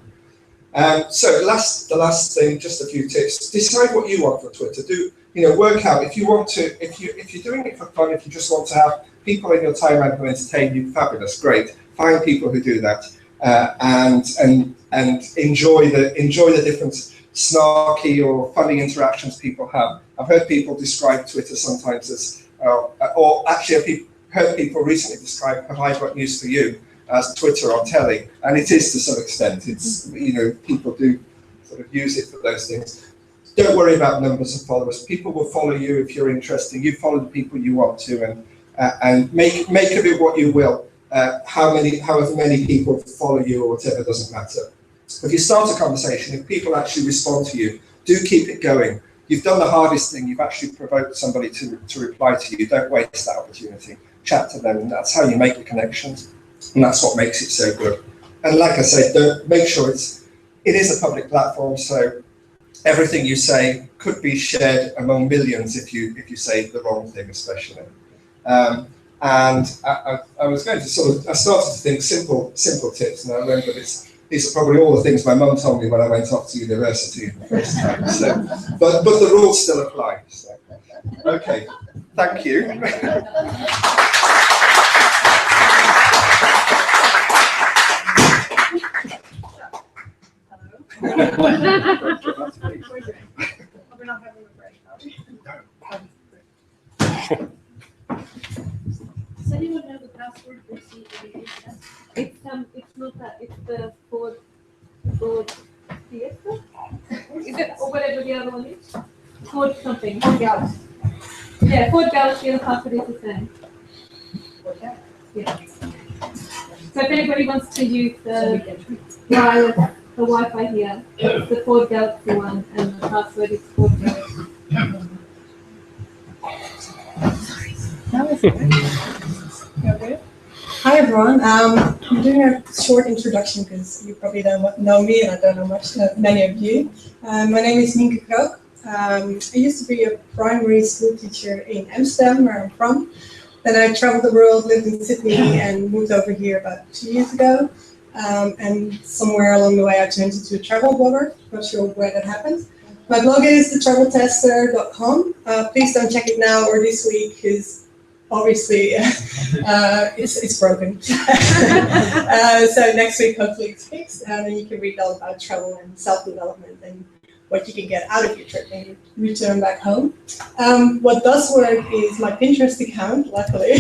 So the last thing, just a few tips. Decide what you want for Twitter. Work out if you want to. If you're doing it for fun, if you just want to have people in your timeline who entertain you, fabulous, great. Find people who do that, and enjoy the different snarky or funny interactions people have. I've heard people describe Twitter sometimes as, or actually I've heard people recently describe "Have I got news for you?" as Twitter on telly, and it is to some extent. It's people do sort of use it for those things. Don't worry about numbers of followers. People will follow you if you're interesting. You follow the people you want to, and make of it what you will. However many people follow you or whatever, doesn't matter. If you start a conversation, if people actually respond to you, do keep it going. You've done the hardest thing. You've actually provoked somebody to reply to you. Don't waste that opportunity. Chat to them, and that's how you make the connections, and that's what makes it so good. And like I said, make sure it is a public platform, so everything you say could be shared among millions if you say the wrong thing, especially. And I was going to I started to think simple tips, and I remember these are probably all the things my mum told me when I went off to university the first time. So, but the rules still apply. So. Okay, thank you. Does anyone know the password for CES? It's not that, it's the Ford Fiesta? Is it, or whatever the other one is? Ford something. Ford Galaxy. Yeah, Ford Galaxy, and the password is the same. Yeah. So if anybody wants to use the wireless, the Wi-Fi here, it's the Ford Galaxy one, and the password is Ford Galaxy. Hi everyone. I'm doing a short introduction because you probably don't know me and I don't know many of you. My name is Nienke Krook. I used to be a primary school teacher in Amsterdam, where I'm from. Then I traveled the world, lived in Sydney, and moved over here about 2 years ago. And somewhere along the way I turned into a travel blogger. Not sure where that happened. My blog is thetraveltester.com. Please don't check it now or this week because obviously it's broken. So next week hopefully it's fixed, and then you can read all about travel and self-development and what you can get out of your trip when you return back home. What does work is my Pinterest account, luckily.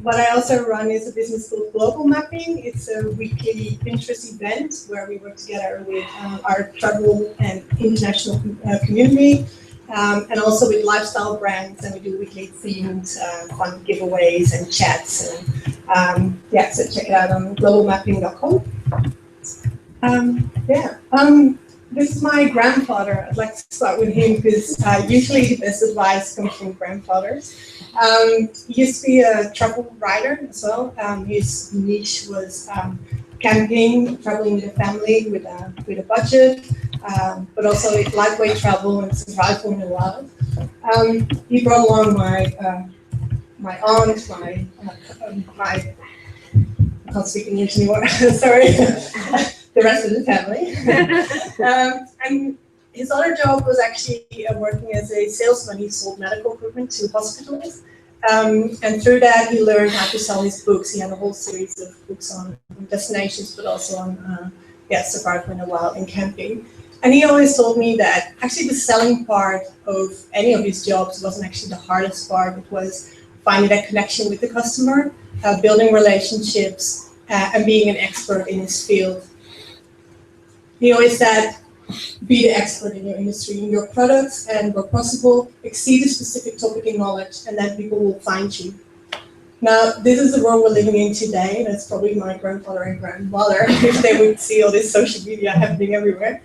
What I also run is a business called Global Mapping. It's a weekly Pinterest event where we work together with our travel and international community, and also with lifestyle brands, and we do weekly themed fun giveaways and chats. And so check it out on globalmapping.com. This is my grandfather. I'd like to start with him because usually the best advice comes from grandfathers. He used to be a travel writer as well. His niche was camping, traveling with a family with a budget, but also lightweight travel and survival in the wild. He brought along my aunt, my I can't speak English anymore. Sorry. The rest of the family. And his other job was actually working as a salesman. He sold medical equipment to hospitals. And through that, he learned how to sell his books. He had a whole series of books on destinations, but also on survival in the wild and camping. And he always told me that actually the selling part of any of his jobs wasn't actually the hardest part. It was finding that connection with the customer, building relationships, and being an expert in his field. He always said, be the expert in your industry, in your products, and where possible, exceed a specific topic in knowledge, and then people will find you. Now, this is the world we're living in today. That's probably my grandfather and grandmother, if they would see all this social media happening everywhere.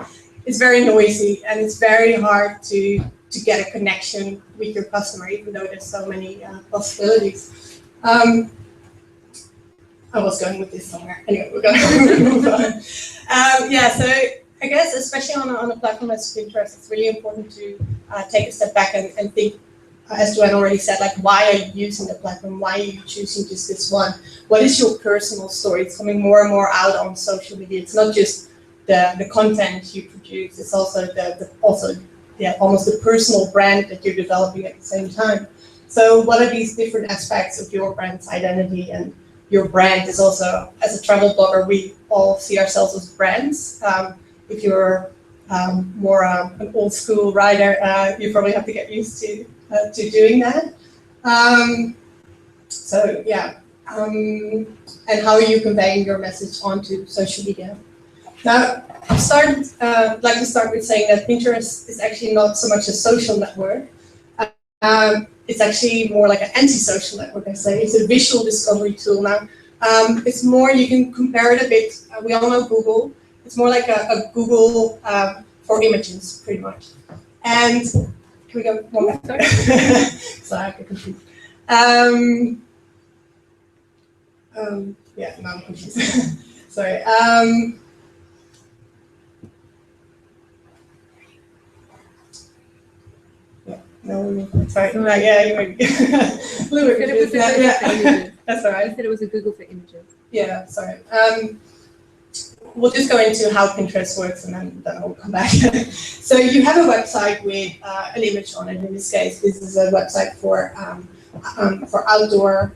It's very noisy, and it's very hard to get a connection with your customer, even though there's so many possibilities. I was going with this somewhere. Anyway, we're going to move on. So I guess, especially on a platform as Pinterest, it's really important to take a step back and think, as Joanne already said, like, why are you using the platform? Why are you choosing just this one? What is your personal story? It's coming more and more out on social media. It's not just the content you produce. It's also almost the personal brand that you're developing at the same time. So what are these different aspects of your brand's identity? And your brand is also, as a travel blogger, we all see ourselves as brands. If you're more an old school writer, you probably have to get used to doing that. And how are you conveying your message onto social media? Now, I'd like to start with saying that Pinterest is actually not so much a social network. It's actually more like an anti-social network, I say. It's a visual discovery tool now. It's more, you can compare it a bit. We all know Google. It's more like a Google for images, pretty much. And can we go one more? Sorry, I get confused. Now I'm confused. Sorry. No, sorry. Yeah, you might be. A little bit confused. That's all right. I said it was a Google for images. Yeah, sorry. We'll just go into how Pinterest works, and then I'll come back. So you have a website with an image on it. In this case, this is a website for outdoor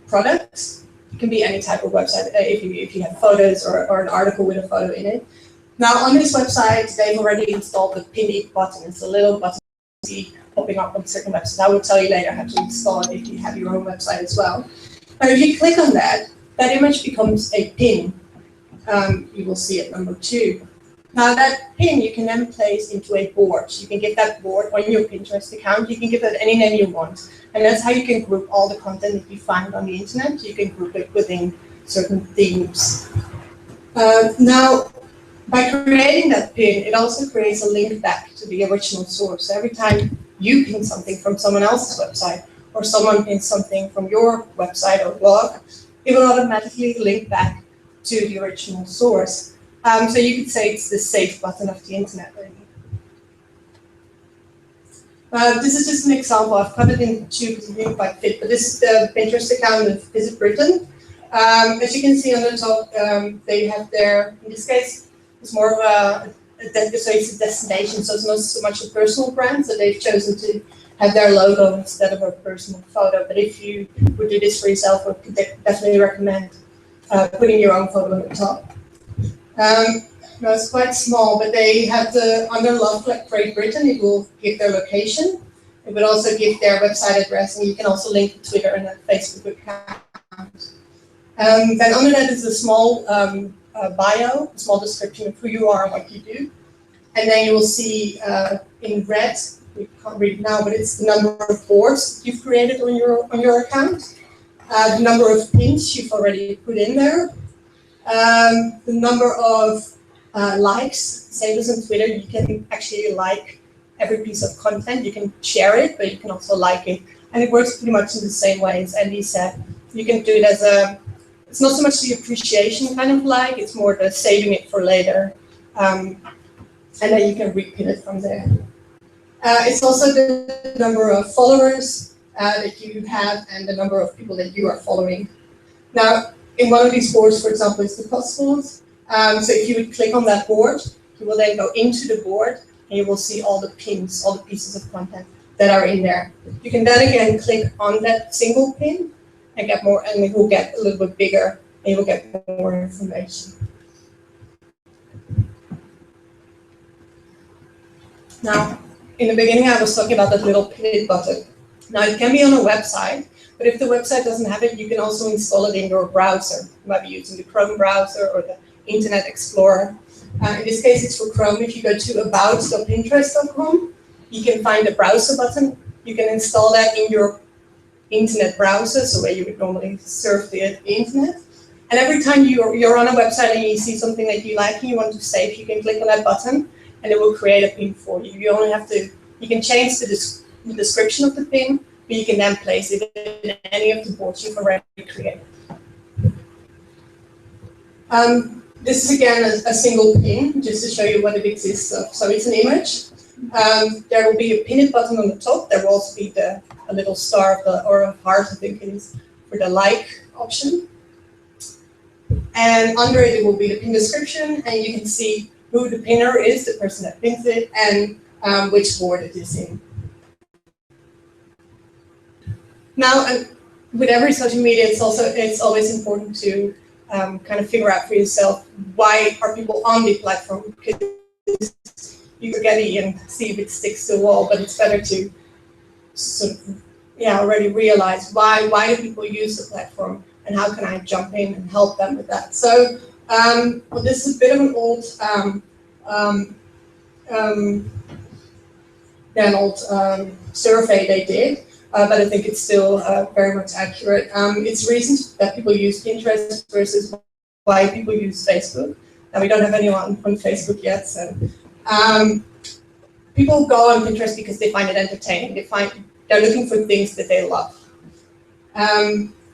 products. It can be any type of website if you have photos or an article with a photo in it. Now on this website, they've already installed the pin it button. It's a little button you see popping up on certain websites. I will tell you later how to install it if you have your own website as well. Now if you click on that image becomes a pin. You will see it number 2. Now that pin you can then place into a board. You can give that board on your Pinterest account. You can give it any name you want. And that's how you can group all the content that you find on the internet. You can group it within certain themes. Now, by creating that pin, it also creates a link back to the original source. Every time you pin something from someone else's website, or someone pins something from your website or blog, it will automatically link back to the original source. So you could say it's the save button of the internet, really. This is just an example. I've cut it in 2 because it didn't quite fit, but this is the Pinterest account of Visit Britain. As you can see on the top, they have their, in this case, it's more of so it's a destination, so it's not so much a personal brand, so they've chosen to have their logo instead of a personal photo. But if you would do this for yourself, I would definitely recommend putting your own photo on the top. No, it's quite small, but they have under Love Great Britain, it will give their location. It would also give their website address, and you can also link Twitter and a Facebook account. Then under that is a small bio, a small description of who you are and what you do. And then you will see in red, we can't read it now, but it's the number of boards you've created on your account, the number of pins you've already put in there, the number of likes. Same as on Twitter, you can actually like every piece of content. You can share it, but you can also like it. And it works pretty much in the same way as Andy said. You can do it as it's not so much the appreciation kind of like, it's more the saving it for later. And then you can repin it from there. It's also the number of followers that you have and the number of people that you are following. Now, in one of these boards, for example, is the post boards. So if you would click on that board, you will then go into the board and you will see all the pins, all the pieces of content that are in there. You can then again click on that single pin and get more, and it will get a little bit bigger and you will get more information. Now, in the beginning, I was talking about that little pin it button. Now, it can be on a website, but if the website doesn't have it, you can also install it in your browser. You might be using the Chrome browser or the Internet Explorer. In this case, it's for Chrome. If you go to about.pinterest.com, you can find the browser button. You can install that in your internet browser, so where you would normally surf the internet. And every time you're on a website and you see something that you like and you want to save, you can click on that button and it will create a pin for you. You only have to, you can change the description of the pin, but you can then place it in any of the boards you've already created. This is again a single pin, just to show you what it exists of. So it's an image. There will be a pin it button on the top. There will also be a little star or a heart, I think it is, for the like option. And under it will be the pin description, and you can see who the pinner is, the person that pins it, and which board it is in. Now, with every social media, it's always important to kind of figure out for yourself, why are people on the platform? Because you can get it and see if it sticks to the wall, but it's better to sort of, already realize why do people use the platform and how can I jump in and help them with that. So well, this is a bit of an old survey they did, but I think it's still very much accurate. It's reasons that people use Pinterest versus why people use Facebook. And we don't have anyone on Facebook yet, so people go on Pinterest because they find it entertaining. They're looking for things that they love.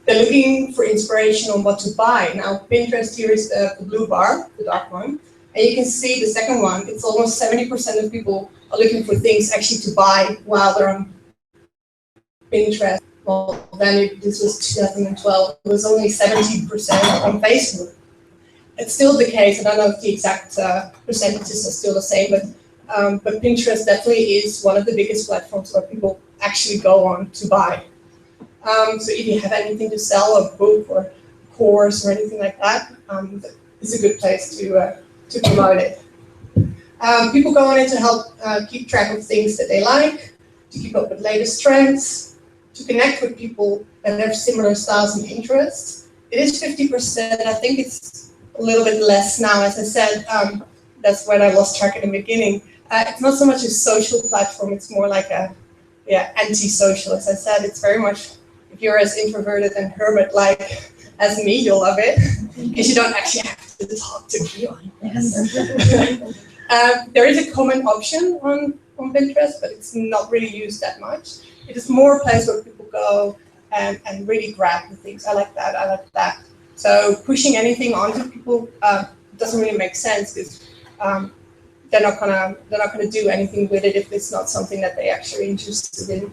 They're looking for inspiration on what to buy. Now, Pinterest here is the blue bar, the dark one. And you can see the second one, it's almost 70% of people are looking for things actually to buy while they're on Pinterest. Well, then this was 2012, it was only 70% on Facebook. It's still the case. I don't know if the exact percentages are still the same, but Pinterest definitely is one of the biggest platforms where people actually go on to buy. So if you have anything to sell, a book or a course or anything like that, it's a good place to promote it. People go on it to help keep track of things that they like, to keep up with latest trends, to connect with people that have similar styles and interests. It is 50%. I think it's a little bit less now. As I said, that's when I lost track in the beginning. It's not so much a social platform. It's more like a anti-social. As I said, it's very much, if you're as introverted and hermit-like as me, you'll love it, because you don't actually have to talk to anyone. Yes. There is a comment option on Pinterest, but it's not really used that much. It is more a place where people go and really grab the things. I like that, I like that. So pushing anything onto people doesn't really make sense, because they're not gonna do anything with it if it's not something that they're actually interested in.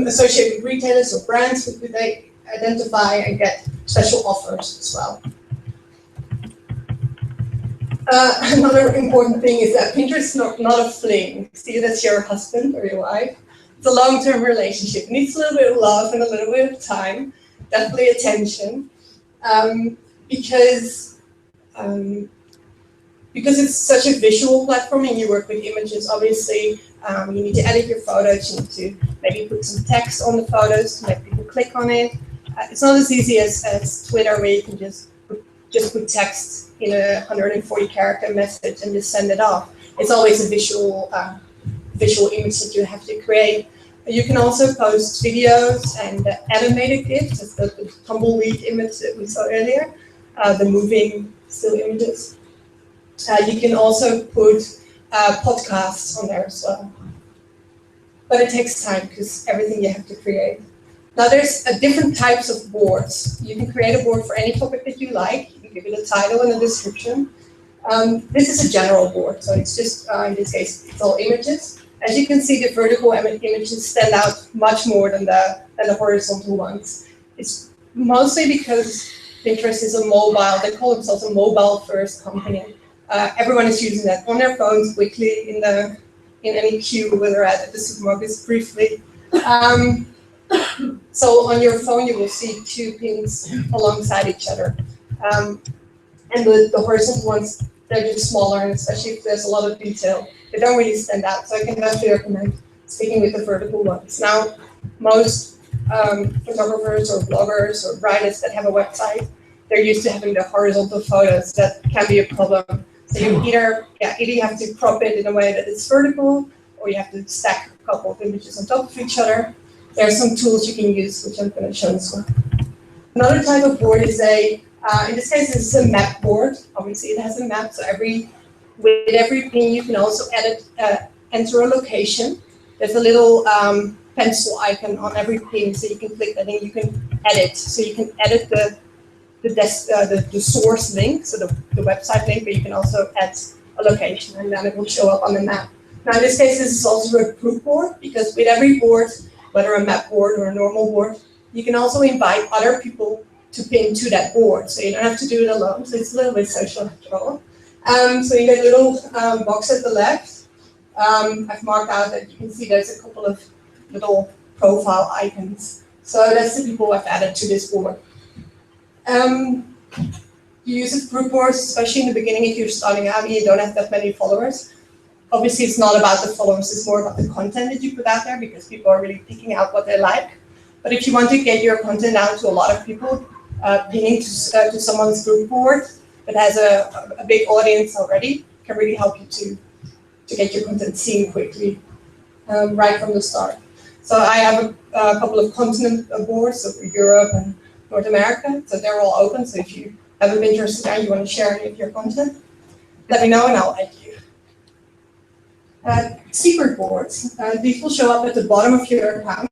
Associate with retailers or brands who they identify and get special offers as well. Another important thing is that Pinterest is not a fling. See, that's your husband or your wife. It's a long-term relationship. It needs a little bit of love and a little bit of time, definitely attention, because it's such a visual platform and you work with images. Obviously, you need to edit your photos. You need to maybe put some text on the photos to make people click on it. It's not as easy as Twitter, where you can just put text in a 140-character message and just send it off. It's always a visual image that you have to create. You can also post videos and animated GIFs, as the tumbleweed image that we saw earlier, the moving still images. You can also put podcasts on there as well. But it takes time because everything you have to create. Now there's different types of boards. You can create a board for any topic that you like. You can give it a title and a description. This is a general board, so it's just, in this case, it's all images. As you can see, the vertical images stand out much more than the horizontal ones. It's mostly because Pinterest is a mobile, they call themselves a mobile-first company. Everyone is using that on their phones quickly in any queue where they're at the supermarkets briefly. So on your phone, you will see two pins alongside each other. And the horizontal ones, they're just smaller, and especially if there's a lot of detail, they don't really stand out. So I can definitely recommend sticking with the vertical ones. Now, most photographers or bloggers or writers that have a website, they're used to having the horizontal photos. That can be a problem. So you either have to crop it in a way that it's vertical, or you have to stack a couple of images on top of each other. There are some tools you can use, which I'm going to show as well. Another type of board is in this case, this is a map board. Obviously, it has a map, so with every pin, you can also enter a location. There's a little pencil icon on every pin, so you can click that and you can edit. So you can edit the source link, so the website link, but you can also add a location, and then it will show up on the map. Now, in this case, this is also a group board, because with every board, whether a map board or a normal board, you can also invite other people to pin to that board, so you don't have to do it alone. So it's a little bit social after all. So you get a little box at the left. I've marked out that you can see there's a couple of little profile icons. So that's the people I've added to this board. You use it for group boards, especially in the beginning if you're starting out and you don't have that many followers. Obviously, it's not about the followers, it's more about the content that you put out there, because people are really picking out what they like. But if you want to get your content out to a lot of people, pinning to someone's group board that has a big audience already can really help you to get your content seen quickly, right from the start. So I have a couple of continent boards, so for Europe and North America, so they're all open. So if you have an interest and you want to share any of your content, let me know and I'll add you. Secret boards. These will show up at the bottom of your account.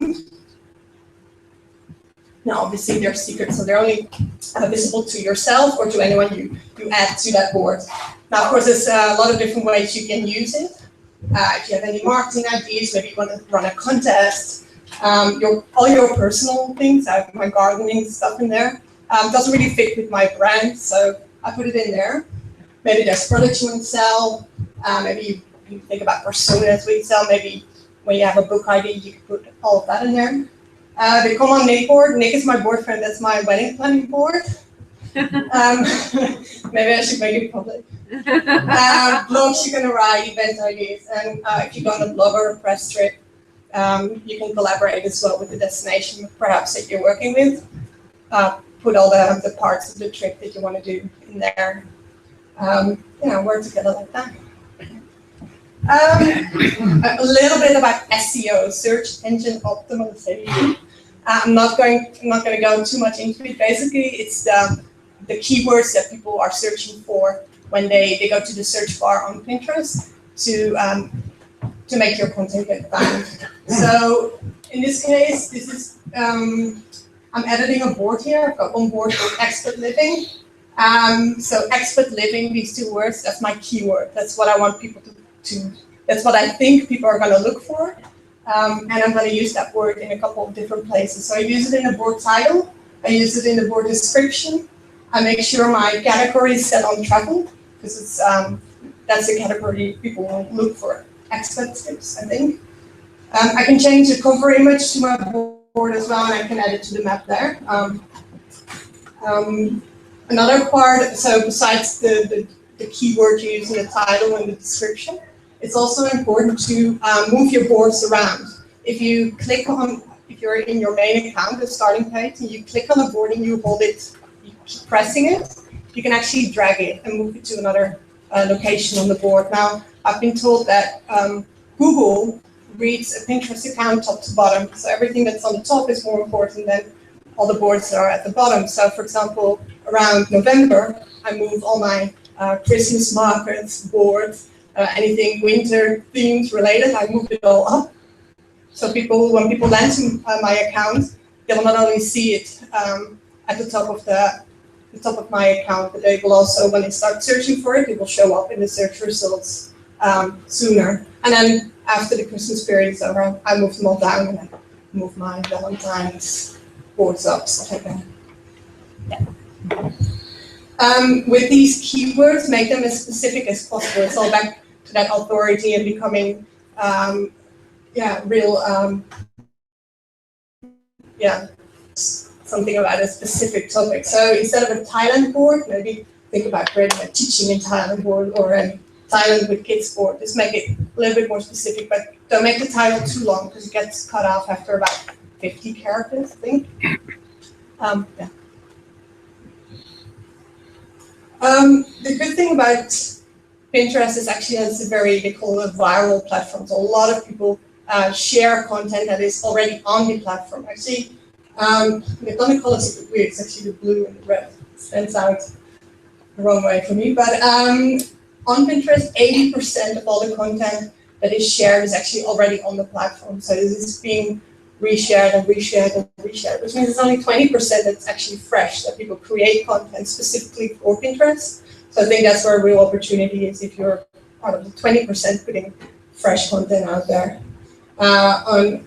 Now, obviously, they're secret, so they're only visible to yourself or to anyone you add to that board. Now, of course, there's a lot of different ways you can use it. If you have any marketing ideas, maybe you want to run a contest, all your personal things. I have my gardening stuff in there. Doesn't really fit with my brand, so I put it in there. Maybe there's products you want to sell. Maybe you think about personas we sell. Maybe when you have a book idea, you can put all of that in there. The Common Nick board. Nick is my boyfriend. That's my wedding planning board. Maybe I should make it public. Blogs you can write, event ideas, and if you go on a blog or a press trip, you can collaborate as well with the destination, perhaps that you're working with. Put all the parts of the trip that you want to do in there. Work together like that. A little bit about SEO, search engine optimization. I'm not going to go too much into it. Basically, it's the keywords that people are searching for when they go to the search bar on Pinterest to make your content get found. So in this case, this is I'm editing a board here. I've got one board called Expert Living. So Expert Living, these two words, that's my keyword. That's what I want people to that's what I think people are going to look for. And I'm going to use that word in a couple of different places. So I use it in the board title. I use it in the board description. I make sure my category is set on travel, because it's that's the category people will look for. Expert tips, I think. I can change the cover image to my board as well, and I can add it to the map there. Another part, so besides the keyword you use in the title and the description, it's also important to move your boards around. If you're in your main account, the starting page, and you click on a board and you hold it, you keep pressing it, you can actually drag it and move it to another location on the board. Now, I've been told that Google reads a Pinterest account top to bottom, so everything that's on the top is more important than all the boards that are at the bottom. So, for example, around November, I move all my Christmas markets, boards, anything winter themed related. I moved it all up. So when people land to my account, they will not only see it at the top of my account, but they will also, when they start searching for it, it will show up in the search results sooner. And then after the Christmas period is over, I move them all down and I move my Valentine's boards up, stuff like that. Yeah. With these keywords, make them as specific as possible. It's all back to that authority and becoming something about a specific topic. So instead of a Thailand board, maybe think about creating a teaching in Thailand board or a Thailand with kids board. Just make it a little bit more specific, but don't make the title too long because it gets cut off after about 50 characters, I think. The good thing about Pinterest is actually it's they call it a viral platform. So a lot of people share content that is already on the platform. Actually, they've done the colors a bit weird. It's actually the blue and the red. It stands out the wrong way for me. But on Pinterest, 80% of all the content that is shared is actually already on the platform. So this is being reshared and reshared and reshared, which means it's only 20% that's actually fresh, that people create content specifically for Pinterest. So I think that's where a real opportunity is if you're part of the 20% putting fresh content out there. On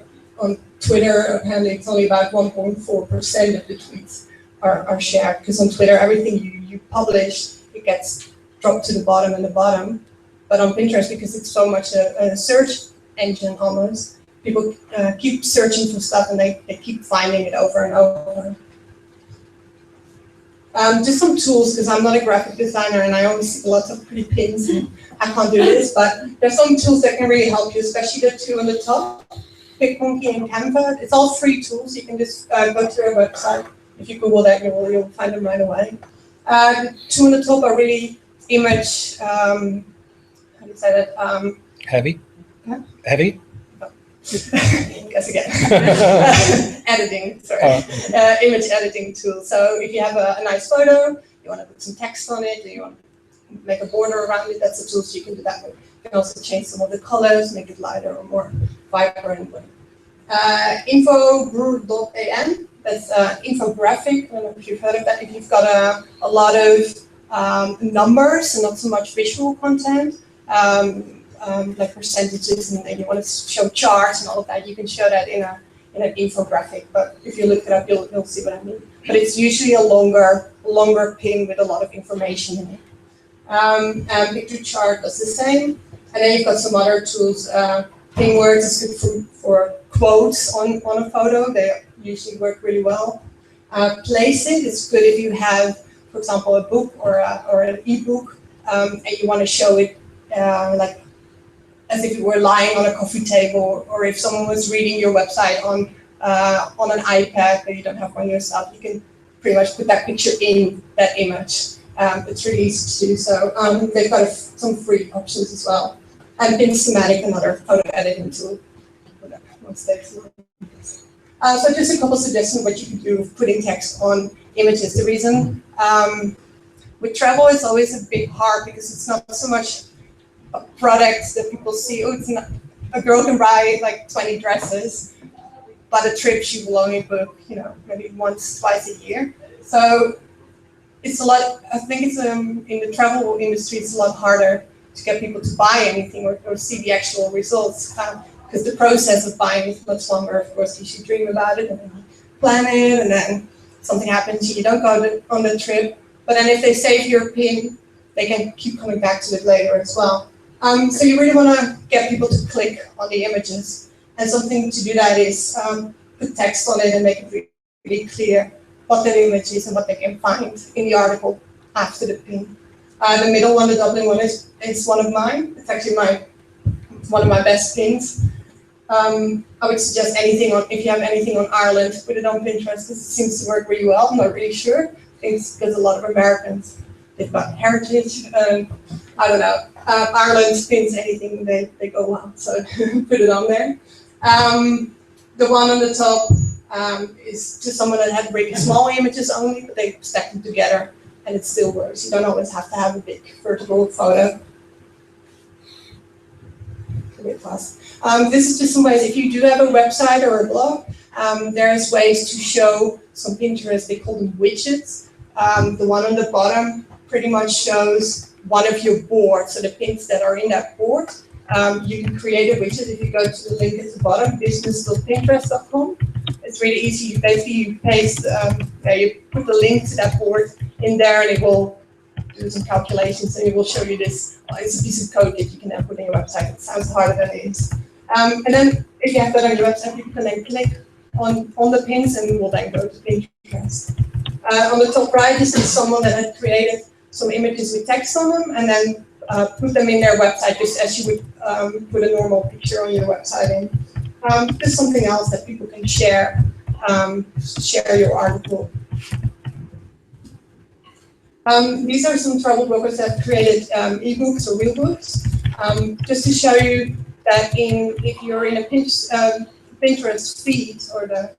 Twitter, apparently it's only about 1.4% of the tweets are shared, because on Twitter, everything you publish, it gets dropped to the bottom and the bottom. But on Pinterest, because it's so much a search engine almost, people keep searching for stuff and they keep finding it over and over. Just some tools, because I'm not a graphic designer and I only see lots of pretty pins and I can't do this, but there's some tools that can really help you, especially the two on the top, PicMonkey and Canva. It's all free tools. You can just go to their website. If you Google that, you'll find them right away. The two on the top are really image, how do you say that? Heavy? Huh? Heavy? Guess again. Editing, sorry. Image editing tool. So if you have a nice photo, you want to put some text on it, and you want to make a border around it, that's a tool, so you can do that with. You can also change some of the colors, make it lighter or more vibrant. Info.an, that's infographic. I don't know if you've heard of that. If you've got a lot of numbers and not so much visual content, like percentages, and you want to show charts and all of that, you can show that in an infographic. But if you look it up, you'll see what I mean. But it's usually a longer pin with a lot of information in it. And picture chart does the same. And then you've got some other tools. Pin words is good for quotes on a photo. They usually work really well. Place it is good if you have, for example, a book or an ebook, and you want to show it like as if you were lying on a coffee table, or if someone was reading your website on an iPad, but you don't have one yourself, you can pretty much put that picture in that image. It's really easy to do so. They've got some free options as well. And Pinsomatic, another photo editing tool. So just a couple suggestions what you can do with putting text on images. The reason with travel it's always a bit hard because it's not so much products that people see. Oh, it's not, a girl can buy like 20 dresses, but a trip she will only book, maybe once, twice a year. So it's a lot. I think it's in the travel industry, it's a lot harder to get people to buy anything or see the actual results, because the process of buying is much longer. Of course, you should dream about it and then plan it, and then something happens, you don't go on the trip. But then if they save your pin, they can keep coming back to it later as well. So you really want to get people to click on the images. And something to do that is put text on it and make it really clear what that image is and what they can find in the article after the pin. The middle one, the Dublin one, is one of mine. It's actually one of my best pins. I would suggest if you have anything on Ireland, put it on Pinterest because it seems to work really well. I'm not really sure. I think it's because a lot of Americans, they've got heritage. I don't know. Ireland pins anything, they go well. So put it on there. The one on the top is just someone that had really small images only, but they stack them together and it still works. You don't always have to have a big vertical photo. A bit fast. This is just some ways, if you do have a website or a blog, there's ways to show some Pinterest, they call them widgets. The one on the bottom pretty much shows one of your boards, so the pins that are in that board. You can create a widget if you go to the link at the bottom, business.pinterest.com. It's really easy. Basically, you paste, you put the link to that board in there, and it will do some calculations, and it will show you this. It's a piece of code that you can then put on your website. It sounds harder than it is. And then, if you have that on your website, you can then click on the pins, and it will then go to Pinterest. On the top right, this is someone that had created some images with text on them, and then put them in their website just as you would put a normal picture on your website in. Just something else that people can share, share your article. These are some travel bloggers that created ebooks or real books, just to show you that if you're in a Pinterest feed or the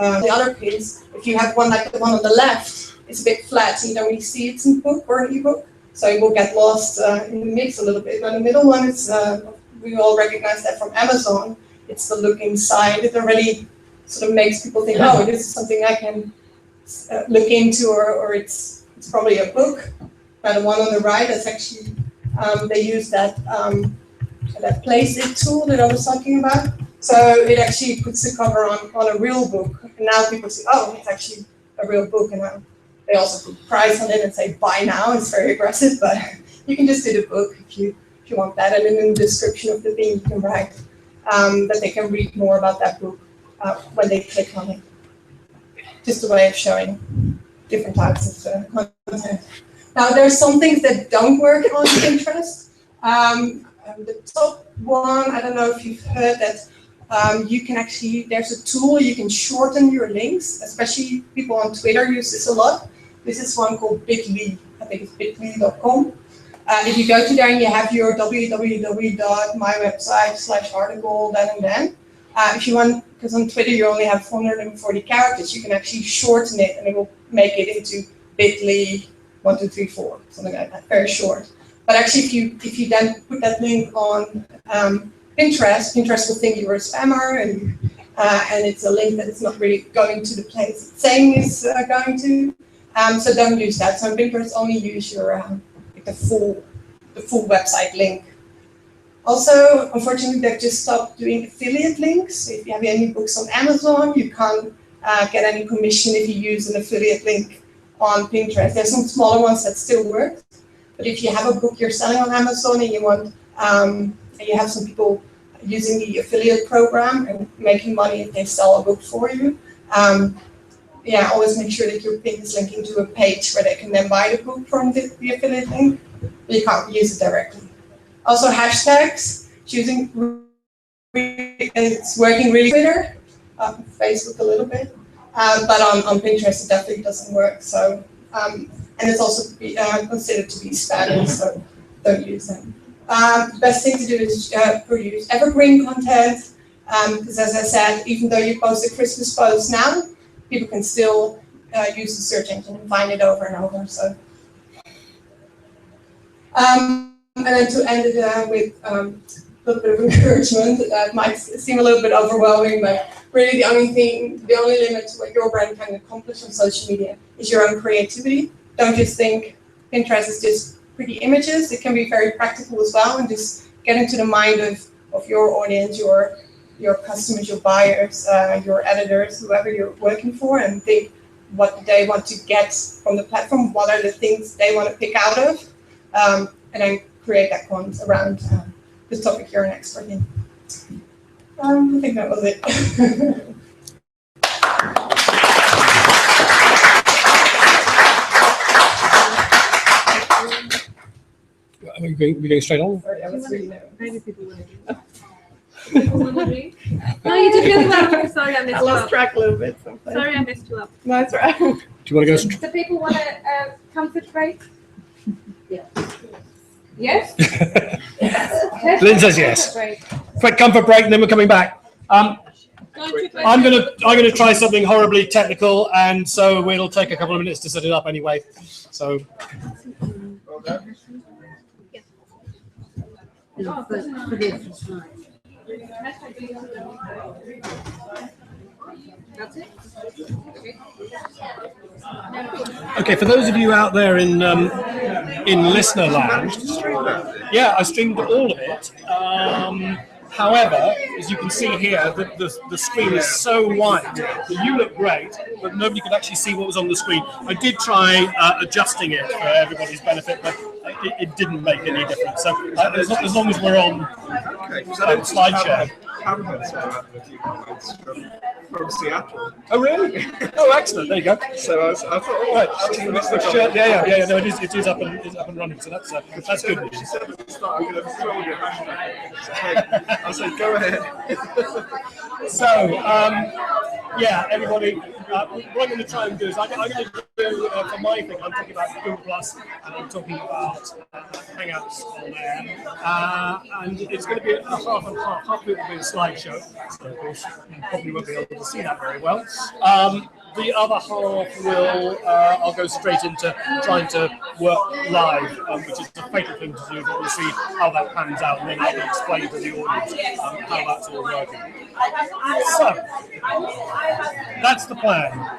other pins, if you have one like the one on the left, it's a bit flat, so you don't really see it's a book or an ebook, so it will get lost in the mix a little bit. But the middle one is, we all recognize that from Amazon. It's the look inside. It already sort of makes people think, oh, this is something I can look into, or it's probably a book. But the one on the right, that's actually, they use that place it tool that I was talking about. So it actually puts the cover on a real book, and now people say, oh, it's actually a real book, and they also put price on it and say buy now. It's very aggressive, but you can just do the book if you want that, and in the description of the thing you can write that they can read more about that book when they click on it. Just a way of showing different types of content. Now there's some things that don't work on Pinterest. The top one, I don't know if you've heard that. You can actually, there's a tool you can shorten your links, especially people on Twitter use this a lot. This is one called bit.ly, I think it's bit.ly.com. If you go to there and you have your www.mywebsite/article then and then, if you want, because on Twitter you only have 440 characters, you can actually shorten it and it will make it into bit.ly 1234, something like that, very short. But actually if you then put that link on Pinterest will think you're a spammer, and it's a link that is not really going to the place it's saying it's going to. So don't use that. So on Pinterest, only use your the full website link. Also, unfortunately, they've just stopped doing affiliate links. So if you have any books on Amazon, you can't get any commission if you use an affiliate link on Pinterest. There's some smaller ones that still work, but if you have a book you're selling on Amazon and you want, and you have some people using the affiliate program and making money if they sell a book for you, always make sure that your pin is linking to a page where they can then buy the book from the affiliate link, but you can't use it directly. Also hashtags, it's working really Twitter, Facebook a little bit, but on Pinterest it definitely doesn't work. So, and it's also considered to be spammy, so don't use them. The best thing to do is produce evergreen content, because as I said, even though you post a Christmas post now, people can still use the search engine and find it over and over. So, and then to end it with a little bit of encouragement, that might seem a little bit overwhelming, but really the only limit to what your brand can accomplish on social media is your own creativity. Don't just think Pinterest is just pretty images. It can be very practical as well, and just get into the mind of your audience, your customers, your buyers, your editors, whoever you're working for, and think what they want to get from the platform, what are the things they want to pick out of, and then create that content around the topic you're an expert in. I think that was it. Are we going straight on? Sorry, I was really Maybe people want to do that. People want to drink? No, you did really well. Sorry, I messed I you lost up. track a little bit. Sorry, I messed you up. No, that's right. Do you want to go? Do people want a comfort break? Yeah. Yes? Lynn says yes. Comfort break. Quick comfort break, and then we're coming back. Don't quickly. I'm gonna try something horribly technical, and so it'll take a couple of minutes to set it up anyway. So Well done. okay, for those of you out there in listener land, yeah, I streamed all of it. However, as you can see here, the screen is so wide. You look great, but nobody could actually see what was on the screen. I did try adjusting it for everybody's benefit, but it didn't make any difference. So as long as we're on slideshare. From Seattle. Oh really? Oh excellent. There you go. So I thought, oh, Right. sure. Yeah. No, it is up and running. So that's good news. She said at the start, I'm going to throw your hashtag. I said, go ahead. So, yeah, everybody, what I'm going to try and do is I'm going to do, for my thing, I'm talking about Google Plus, and I'm talking about Hangouts on there, and it's going to be a half and half. Half of it will be a slideshow, so of course you probably won't be able to see that very well. The other half will, I'll go straight into trying to work live, which is a fatal thing to do, but we'll see how that pans out, and then I'll explain to the audience how that's all working. So, that's the plan.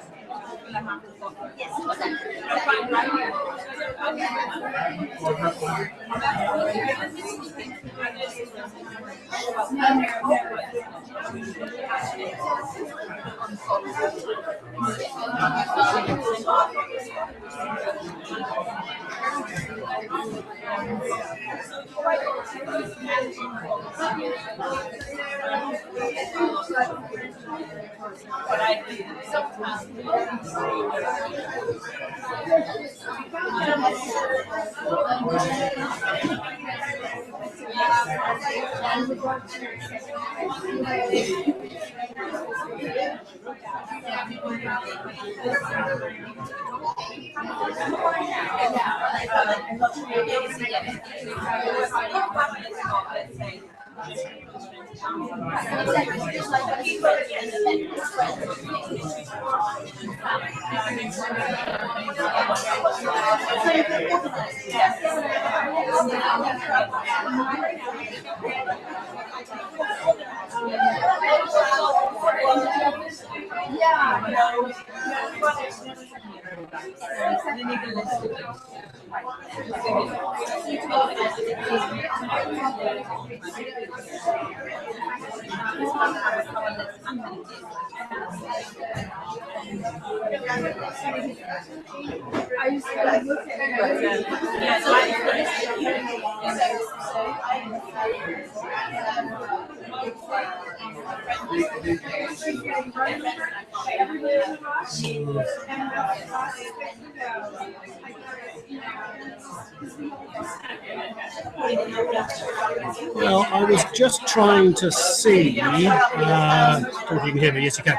Well, I was just trying to see, if you can hear me, yes you can.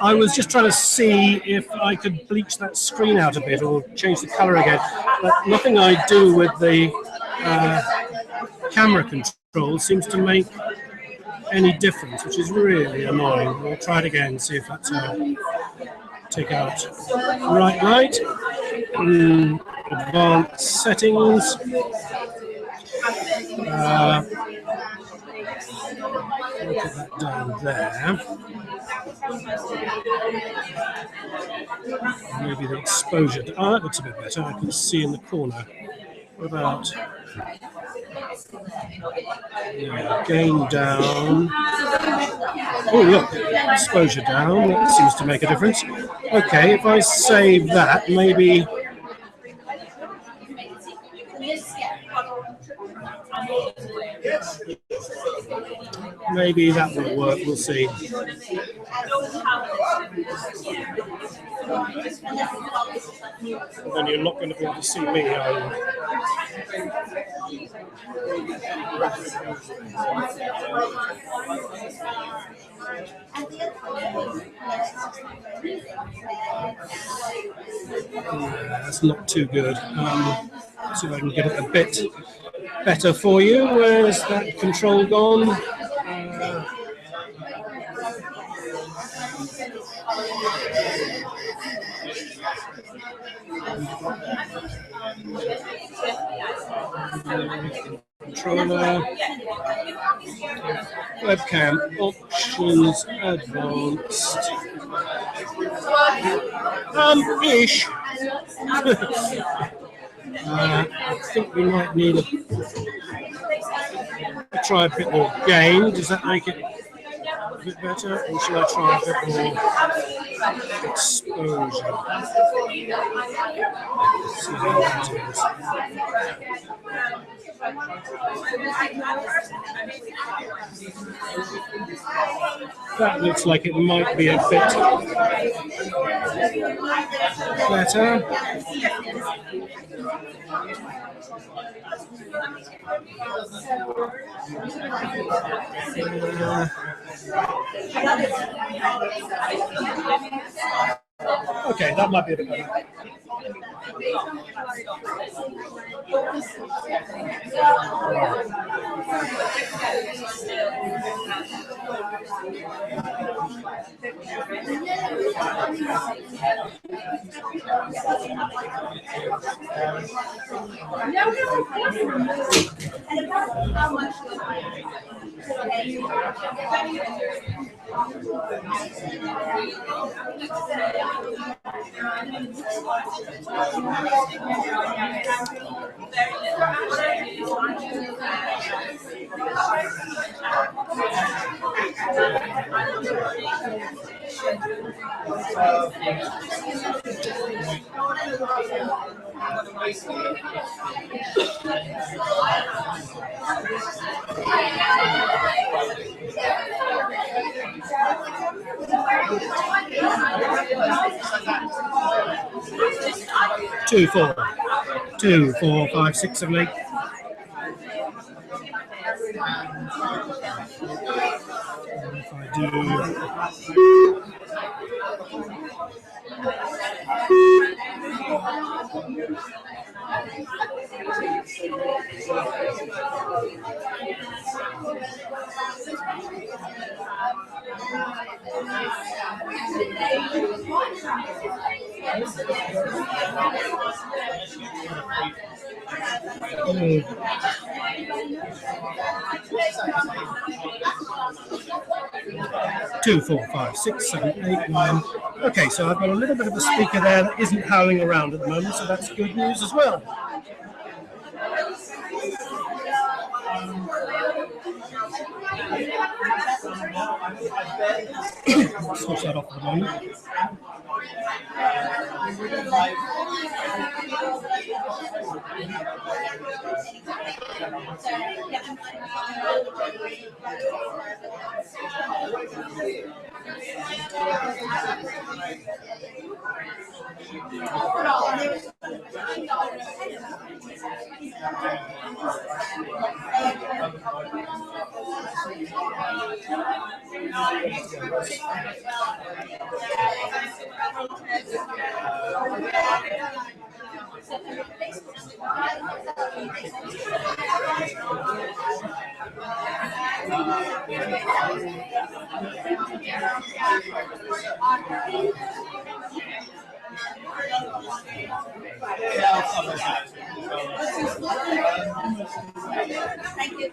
I was just trying to see if I could bleach that screen out a bit or change the color again, but nothing I do with the camera control seems to make any difference, which is really annoying. We'll try it again, see if that's take out right light, advanced settings. Put that down there. Maybe the exposure. Oh, that looks a bit better. I can see in the corner. What about gain down? Oh, look, exposure down. That seems to make a difference. Okay, if I save that, maybe. Maybe that will work, we'll see. And then you're not going to be able to see me, are you? That's not too good. See if I can get it a bit better for you. Where's that control gone? Controller, webcam options, advanced, ish. I think we might need a try a bit more gain. Does that make it a bit better, or should I try a bit more exposure? Let's see how that is. That looks like it might be a bit better. Okay, that might be a bit better. 2, 4, 2, 4, 5, 6, 7, 8. If I do 2, 4, 5, 6, 7, 8, 9. Okay, so I've got a little bit of a speaker there that isn't howling around at the moment, so that's good news as well. Switch that off for the moment. Thank you.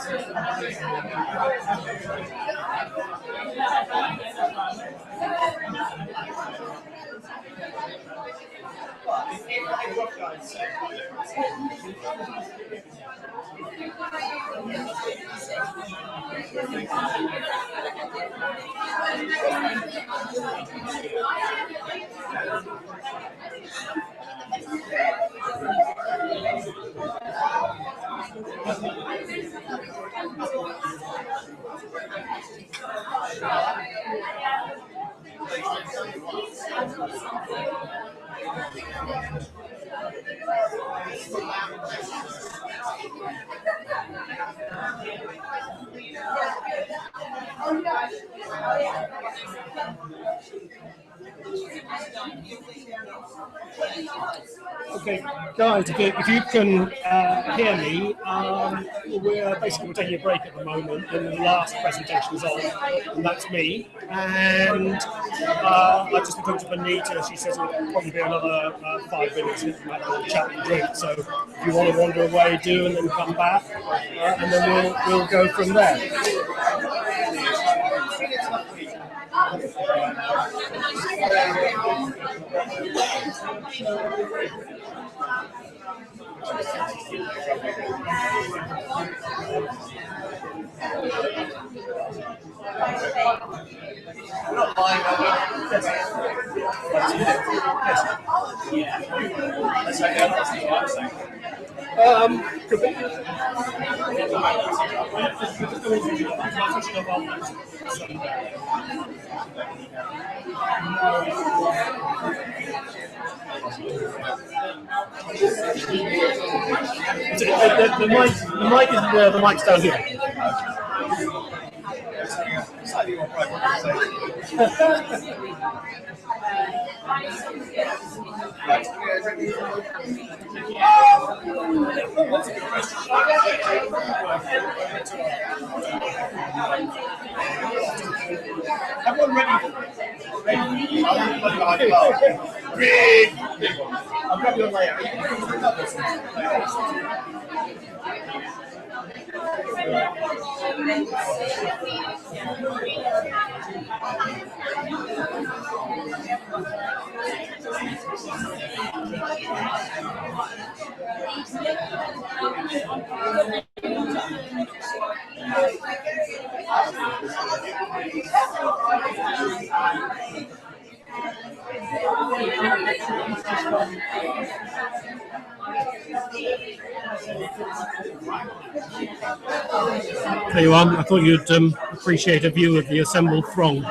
2, Okay, guys, if you can hear me, we're taking a break at the moment, and the last presentation is on, and that's me. And I just talked to Benita. She says it'll probably be another 5 minutes if we have a chat and drink. So if you want to wander away, do, and then come back, and then we'll go from there. Could be. The mic's down here. Everyone ready? Big. I'll grab you on layer. There you are. I thought you'd appreciate a view of the assembled throng.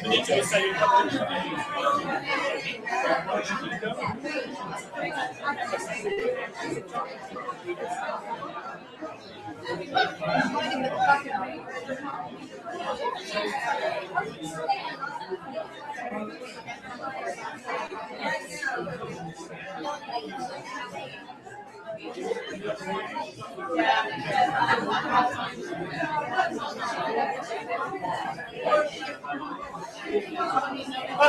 Benito was saying.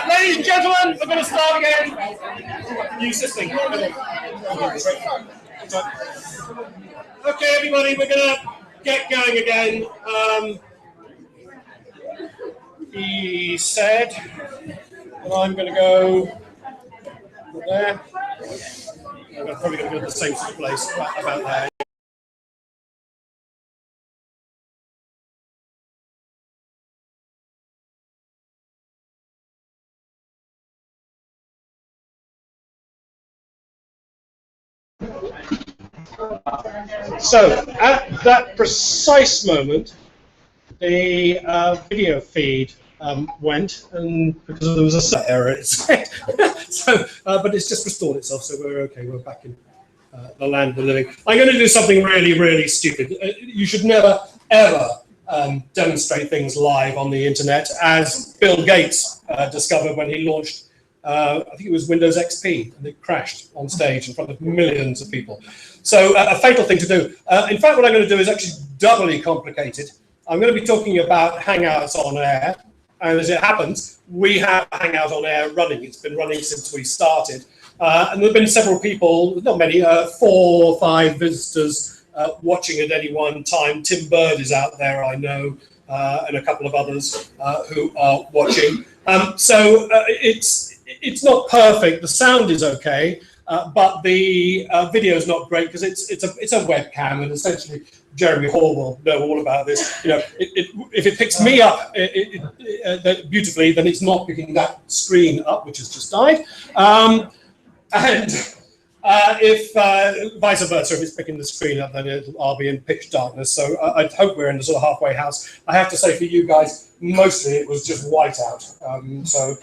Ladies and gentlemen, we're going to start again. New system. Okay, everybody, we're going to get going again. He said that I'm going to go there. I'm probably going to go to the same place about there. So, at that precise moment, the video feed went, and because there was a set error, it said. So, but it's just restored itself, so we're okay. We're back in the land of the living. I'm going to do something really, really stupid. You should never, ever demonstrate things live on the internet, as Bill Gates discovered when he launched. I think it was Windows XP, and it crashed on stage in front of millions of people. So a fatal thing to do. In fact, what I'm going to do is actually doubly complicated. I'm going to be talking about Hangouts on air, and as it happens, we have Hangout on air running. It's been running since we started, and there have been several people, not many, 4 or 5 visitors watching at any one time. Tim Bird is out there, I know, and a couple of others who are watching. So it's not perfect. The sound is okay, but the video is not great because it's a webcam, and essentially Jeremy Hall will know all about this. You know, if it picks me up beautifully, then it's not picking that screen up, which has just died. And if vice versa, if it's picking the screen up, then I'll be in pitch darkness. So I hope we're in the sort of halfway house. I have to say, for you guys, mostly it was just whiteout. So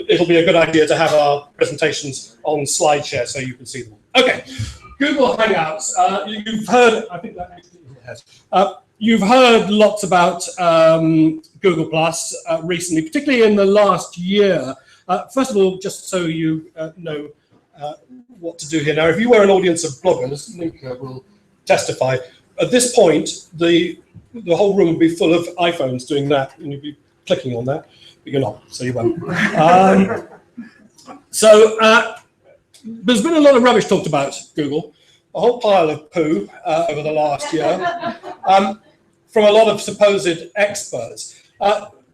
it'll be a good idea to have our presentations on SlideShare so you can see them. Okay, Google Hangouts. You've heard, I think that actually has. You've heard lots about Google Plus recently, particularly in the last year. First of all, just so you know what to do here. Now, if you were an audience of bloggers, Ninka will testify, at this point, the whole room would be full of iPhones doing that, and you'd be clicking on that, but you're not, so you won't. There's been a lot of rubbish talked about Google, a whole pile of poo over the last year, from a lot of supposed experts.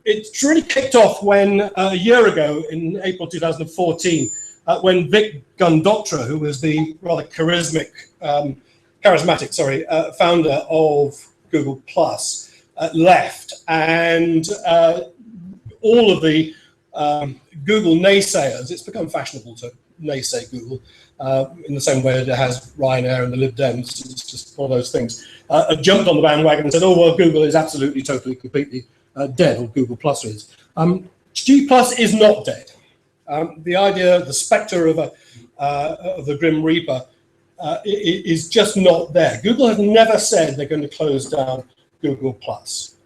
It's really kicked off when, a year ago, in April 2014, when Vic Gundotra, who was the rather charismatic founder of Google Plus, left, and all of the Google naysayers, it's become fashionable to naysay Google in the same way that it has Ryanair and the Lib Dems. It's just one of those things. Jumped on the bandwagon and said, oh, well, Google is absolutely, totally, completely dead, or Google Plus is. G Plus is not dead. The idea, the spectre of the Grim Reaper is just not there. Google have never said they're going to close down Google Plus.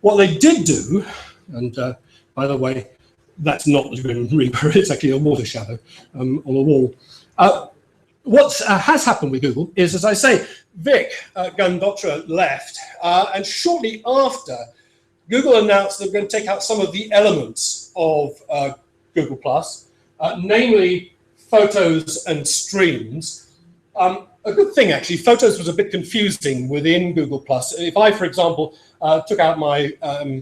What they did do, and by the way, that's not the Grim Reaper, it's actually a water shadow on the wall. What has happened with Google is, as I say, Vic Gundotra left, and shortly after, Google announced they're going to take out some of the elements of Google Plus, namely photos and streams. A good thing, actually, photos was a bit confusing within Google Plus. If I, for example, took out my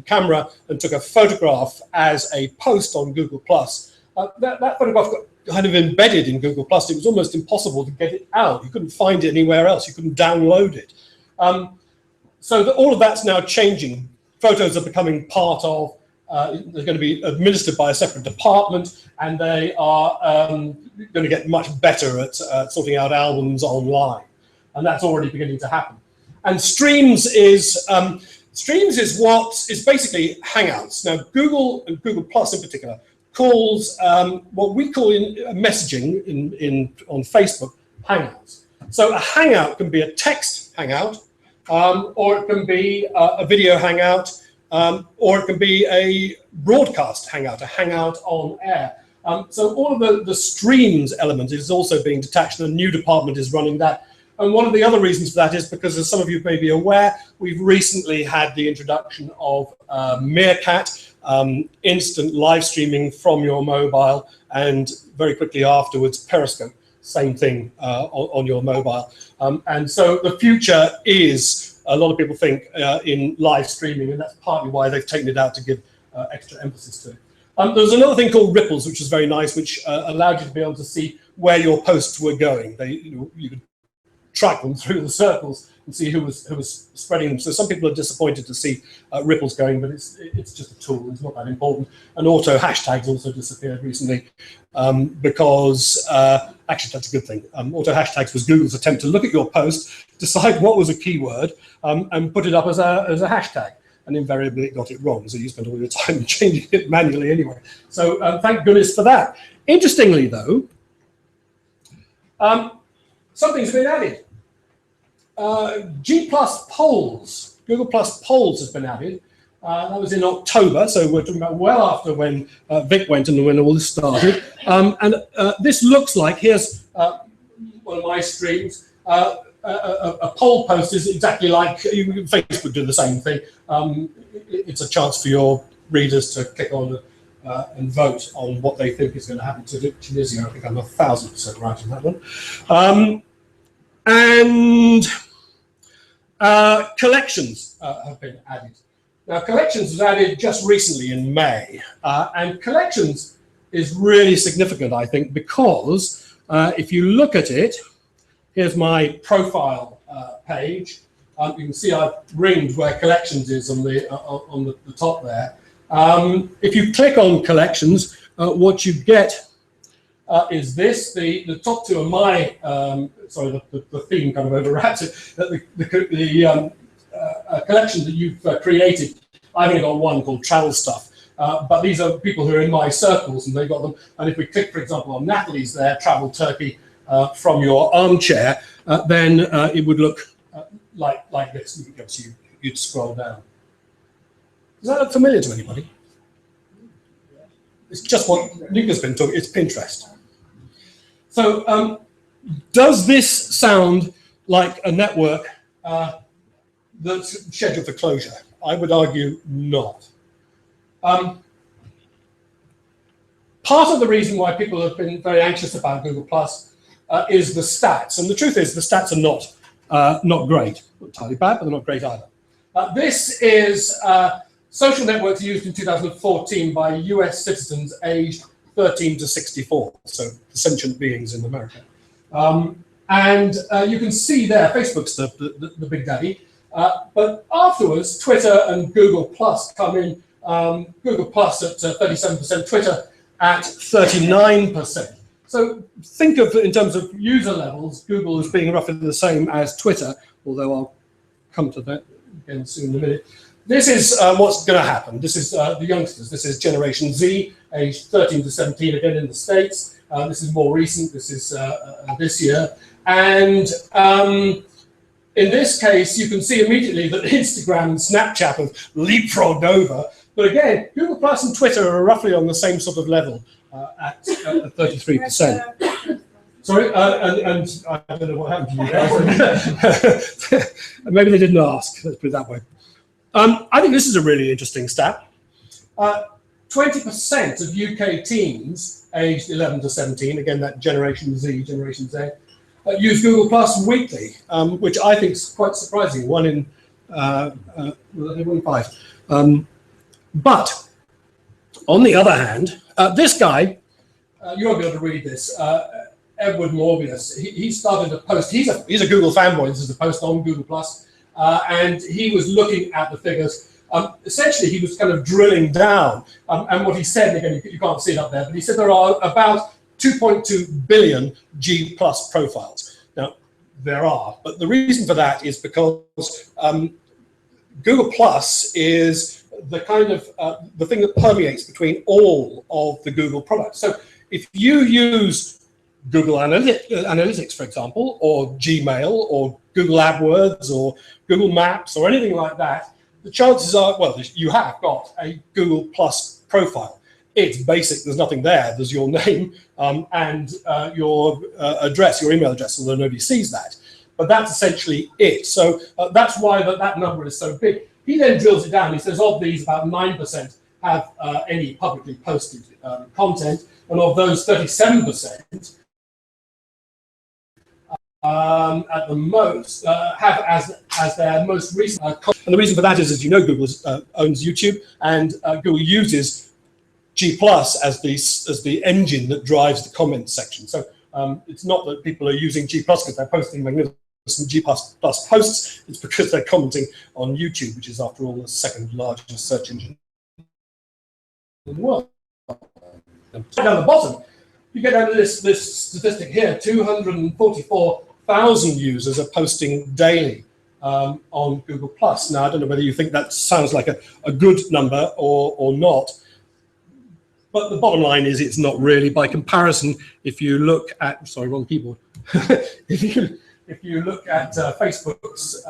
camera and took a photograph as a post on Google Plus, that photograph got kind of embedded in Google Plus. It was almost impossible to get it out. You couldn't find it anywhere else. You couldn't download it. So all of that's now changing. Photos are becoming part of, they're going to be administered by a separate department, and they are going to get much better at sorting out albums online. And that's already beginning to happen. And streams is Streams is what is basically Hangouts. Now, Google and Google Plus in particular calls what we call in messaging on Facebook Hangouts. So a Hangout can be a text Hangout, or it can be a video Hangout, or it can be a broadcast Hangout, a Hangout on air. So all of the streams element is also being detached, and a new department is running that. And one of the other reasons for that is because, as some of you may be aware, we've recently had the introduction of Meerkat, instant live streaming from your mobile, and very quickly afterwards, Periscope, same thing on your mobile. And so the future is, a lot of people think, in live streaming, and that's partly why they've taken it out to give extra emphasis to it. There's another thing called ripples, which is very nice, which allowed you to be able to see where your posts were going. You could track them through the circles and see who was spreading them. So some people are disappointed to see ripples going, but it's just a tool. It's not that important. And auto hashtags also disappeared recently because actually that's a good thing. Auto hashtags was Google's attempt to look at your post, decide what was a keyword, and put it up as a hashtag. And invariably it got it wrong, so you spent all your time changing it manually anyway. So thank goodness for that. Interestingly, though, something's been added. G+ polls, Google+ polls has been added. That was in October, so we're talking about well after when Vic went and when all this started. And this looks like, here's one of my streams. A poll post is exactly like Facebook do the same thing. It's a chance for your readers to click on and vote on what they think is going to happen to Tunisia. I think I'm 1,000% right on that one. And collections have been added. Now, collections was added just recently in May, and collections is really significant, I think, because if you look at it, here's my profile page. You can see I've ringed where collections is on the top there. If you click on collections, what you get is this. The top two are my, sorry, the theme kind of overwraps it. The collection that you've created, I've only got one called Travel Stuff. But these are people who are in my circles, and they got them. And if we click, for example, on Natalie's there, Travel Turkey, from your armchair, then it would look like this. So you'd scroll down. Does that look familiar to anybody? It's just what Luca's been talking. It's Pinterest. So does this sound like a network that's scheduled for closure? I would argue not. Part of the reason why people have been very anxious about Google Plus is the stats, and the truth is the stats are not great. Not entirely bad, but they're not great either. This is social networks used in 2014 by US citizens aged 13 to 64, so the sentient beings in America. And you can see there, Facebook's the big daddy, but afterwards, Twitter and Google Plus come in, Google Plus at 37%, Twitter at 39%. So think of, in terms of user levels, Google as being roughly the same as Twitter, although I'll come to that again soon in a minute. This is what's going to happen. This is the youngsters. This is Generation Z, aged 13 to 17, again in the States. This is more recent. This is this year. And in this case, you can see immediately that Instagram and Snapchat have leapfrogged over. But again, Google Plus and Twitter are roughly on the same sort of level at 33%. Sorry, and I don't know what happened to you guys. Maybe they didn't ask, let's put it that way. I think this is a really interesting stat. 20% of UK teens aged 11 to 17, again, that Generation Z, use Google Plus weekly, which I think is quite surprising. One in 5. But on the other hand, this guy, you won't be able to read this, Edward Morbius, he started a post. He's a Google fanboy. This is a post on Google Plus, and he was looking at the figures. Essentially, he was kind of drilling down, and what he said, again, you can't see it up there, but he said there are about 2.2 billion G+ profiles. Now, there are, but the reason for that is because Google Plus is the kind of the thing that permeates between all of the Google products. So if you use Google Analytics, for example, or Gmail, or Google AdWords, or Google Maps, or anything like that, the chances are, well, you have got a Google Plus profile. It's basic, there's nothing there. There's your name and your address, your email address, although nobody sees that. But that's essentially it. So that's why that number is so big. He then drills it down. He says of these, about 9% have any publicly posted content, and of those, 37% at the most have as their most recent content. And the reason for that is, as you know, Google owns YouTube, and Google uses G+ as the engine that drives the comments section. So it's not that people are using G+ because they're posting magnificent G++ posts. It's because they're commenting on YouTube, which is, after all, the second largest search engine in the world. And down the bottom, you get down to this statistic here: 244,000 users are posting daily on Google+. Now, I don't know whether you think that sounds like a good number or not, but the bottom line is it's not really. By comparison, if you look at, sorry, wrong keyboard. if you look at Facebook's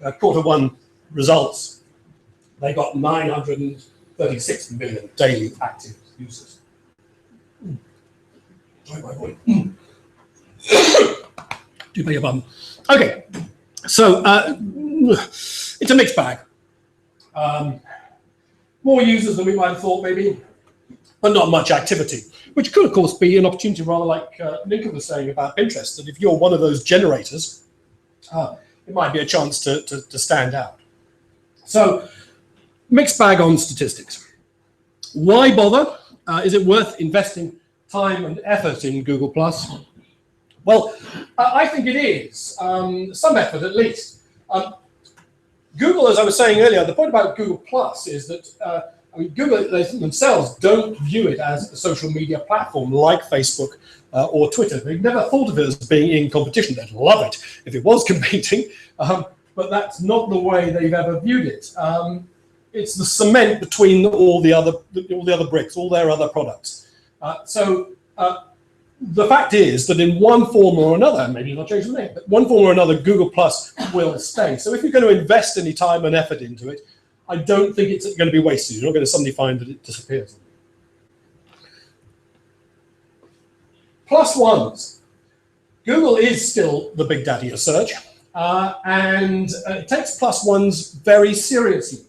Q1 results, they got 936 million daily active users. Do beg your pardon. Okay, so it's a mixed bag. More users than we might have thought, maybe, but not much activity, which could, of course, be an opportunity, rather like Lincoln was saying about Pinterest, that if you're one of those generators, it might be a chance to stand out. So, mixed bag on statistics. Why bother? Is it worth investing time and effort in Google+? Well, I think it is, some effort at least. Google, as I was saying earlier, the point about Google+ is that I mean, Google themselves don't view it as a social media platform like Facebook or Twitter. They've never thought of it as being in competition. They'd love it if it was competing, but that's not the way they've ever viewed it. It's the cement between all the other bricks, all their other products. So the fact is that in one form or another, maybe not change the name, but one form or another, Google+ will stay. So if you're going to invest any time and effort into it, I don't think it's going to be wasted. You're not going to suddenly find that it disappears. +1s. Google is still the big daddy of search, and it takes +1s very seriously.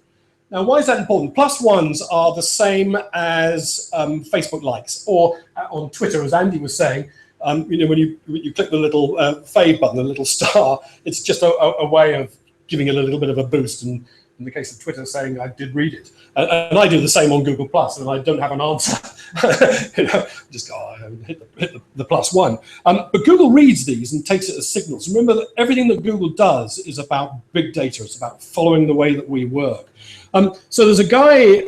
Now, why is that important? +1s are the same as Facebook likes, or on Twitter, as Andy was saying. You know, when you click the little fave button, the little star, it's just a way of giving it a little bit of a boost. And in the case of Twitter, saying I did read it, and I do the same on Google+, and I don't have an answer. You know, just go, oh, hit the +1. But Google reads these and takes it as signals. Remember that everything that Google does is about big data. It's about following the way that we work. So there's a guy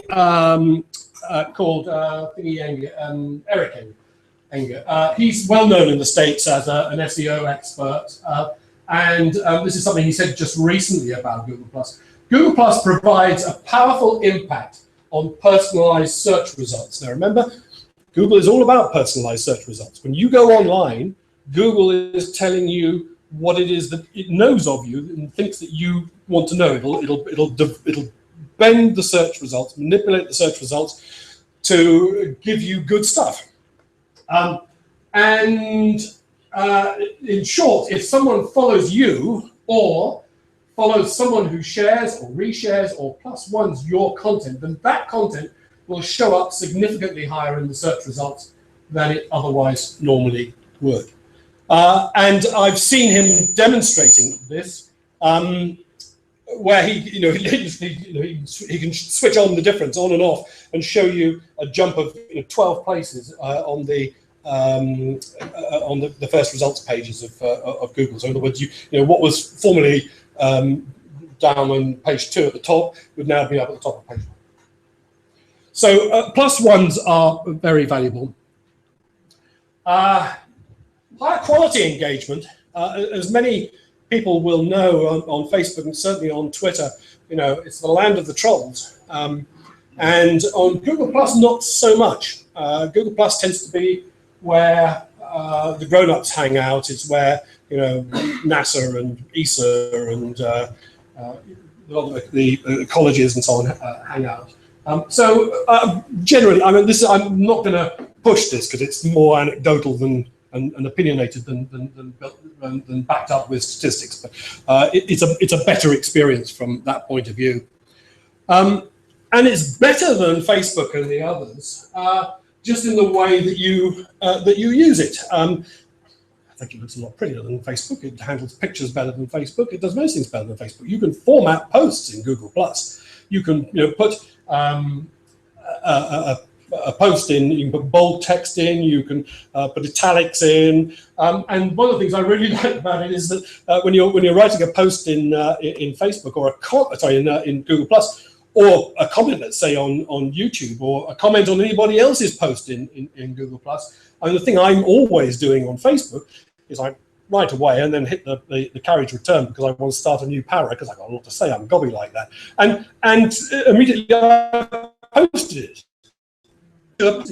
called Eric Enger. He's well known in the States as an SEO expert, and this is something he said just recently about Google+. Google+ provides a powerful impact on personalized search results. Now remember, Google is all about personalized search results. When you go online, Google is telling you what it is that it knows of you and thinks that you want to know. It'll bend the search results, manipulate the search results to give you good stuff. In short, if someone follows you or follows someone who shares or reshares or +1s your content, then that content will show up significantly higher in the search results than it otherwise normally would. And I've seen him demonstrating this, where he can switch on the difference on and off and show you a jump of 12 places on the first results pages of Google. So in other words, what was formerly down on page 2 at the top would now be up at the top of page 1. So +1s are very valuable. Higher quality engagement, as many people will know on Facebook and certainly on Twitter, you know, it's the land of the trolls. And on Google Plus, not so much. Google Plus tends to be where the grown-ups hang out. It's where, you know, NASA and ESA and a lot of the colleges and so on hang out. Generally, I mean, I'm not going to push this because it's more anecdotal than and opinionated than backed up with statistics. But it's a better experience from that point of view. And it's better than Facebook and the others, just in the way that you use it. I think it looks a lot prettier than Facebook. It handles pictures better than Facebook. It does most things better than Facebook. You can format posts in Google Plus. You can, you know, put a post in. You can put bold text in. You can put italics in. And one of the things I really like about it is that when you're writing a post in Facebook or in Google Plus, or a comment, let's say, on YouTube, or a comment on anybody else's post in Google Plus. I mean, the thing I'm always doing on Facebook is I write away and then hit the carriage return because I want to start a new paragraph because I've got a lot to say. I'm gobby like that, and immediately I posted it.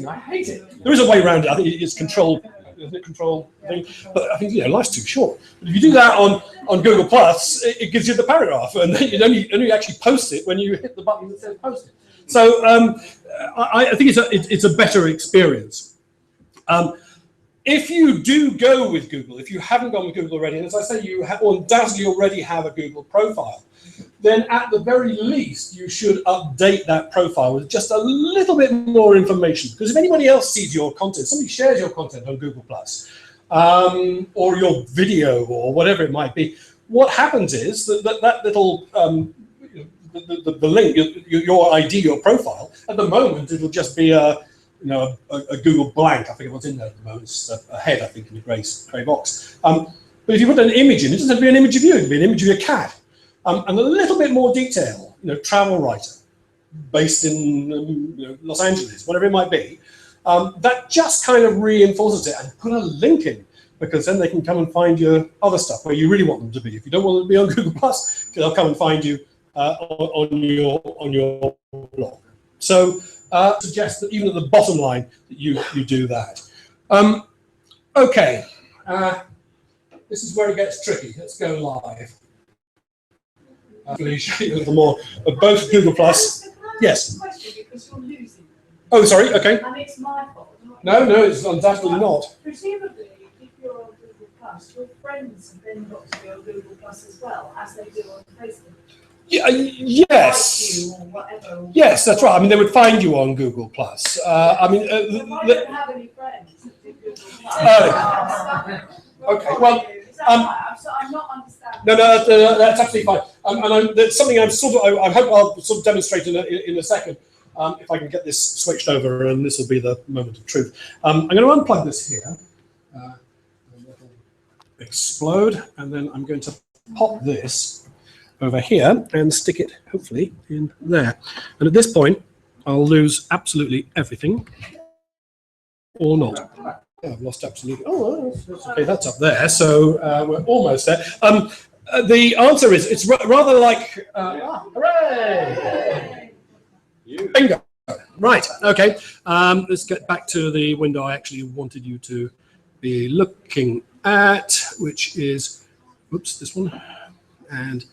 I hate it. There is a way around it. I think it's control. Isn't it control thing? But I think, you know, life's too short. But if you do that on Google Plus, it gives you the paragraph, and then you only actually post it when you hit the button that says post it. So I think it's a better experience. If you do go with Google, if you haven't gone with Google already, and as I say, you undoubtedly already have a Google profile, then at the very least, you should update that profile with just a little bit more information. Because if anybody else sees your content, somebody shares your content on Google Plus, or your video or whatever it might be, what happens is that little the link, your ID, your profile, at the moment it'll just be a Google blank. I think what's in there at the moment. It's a head, I think, in a grey box. But if you put an image in, it doesn't have to be an image of you. It'll be an image of your cat. And a little bit more detail, you know, travel writer, based in Los Angeles, whatever it might be, that just kind of reinforces it, and put a link in, because then they can come and find your other stuff where you really want them to be. If you don't want them to be on Google Plus, they'll come and find you on your blog. So suggest that even at the bottom line that you do that. Okay, this is where it gets tricky. Let's go live. Show you a little more of both Google Plus. Yes. Because you're losing. Oh, sorry. Okay. And it's my fault. No, it's undoubtedly not. Presumably, if you're on Google Plus, your friends have then got to be on Google Plus as well, as they do on Facebook. Yeah, yes. Like you or whatever. Yes, that's right. I mean, they would find you on Google Plus. I mean, I don't have any friends that do Google Plus. Okay. Well. I'm not understanding. No, that's absolutely fine. And that's something I hope I'll sort of demonstrate in a second, if I can get this switched over, and this will be the moment of truth. I'm going to unplug this here, and it'll explode, and then I'm going to pop this over here and stick it, hopefully, in there. And at this point, I'll lose absolutely everything, or not. Yeah, I've lost absolutely. Oh, okay, that's up there. So we're almost there. The answer is it's rather like hooray! Bingo. Right. Okay. Let's get back to the window I actually wanted you to be looking at, which is, oops, this one, and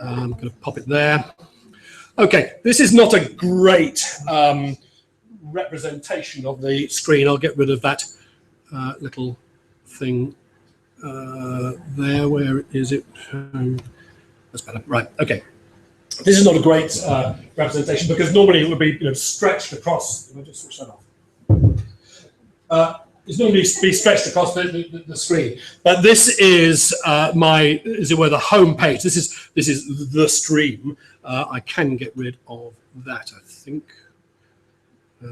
I'm going to pop it there. Okay. This is not a great representation of the screen. I'll get rid of that. Little thing there. Where is it? That's better. Right. Okay. This is not a great representation because normally it would be stretched across. Let me just switch that off. It's normally be stretched across the screen, but this is the home page. This is the stream. I can get rid of that. I think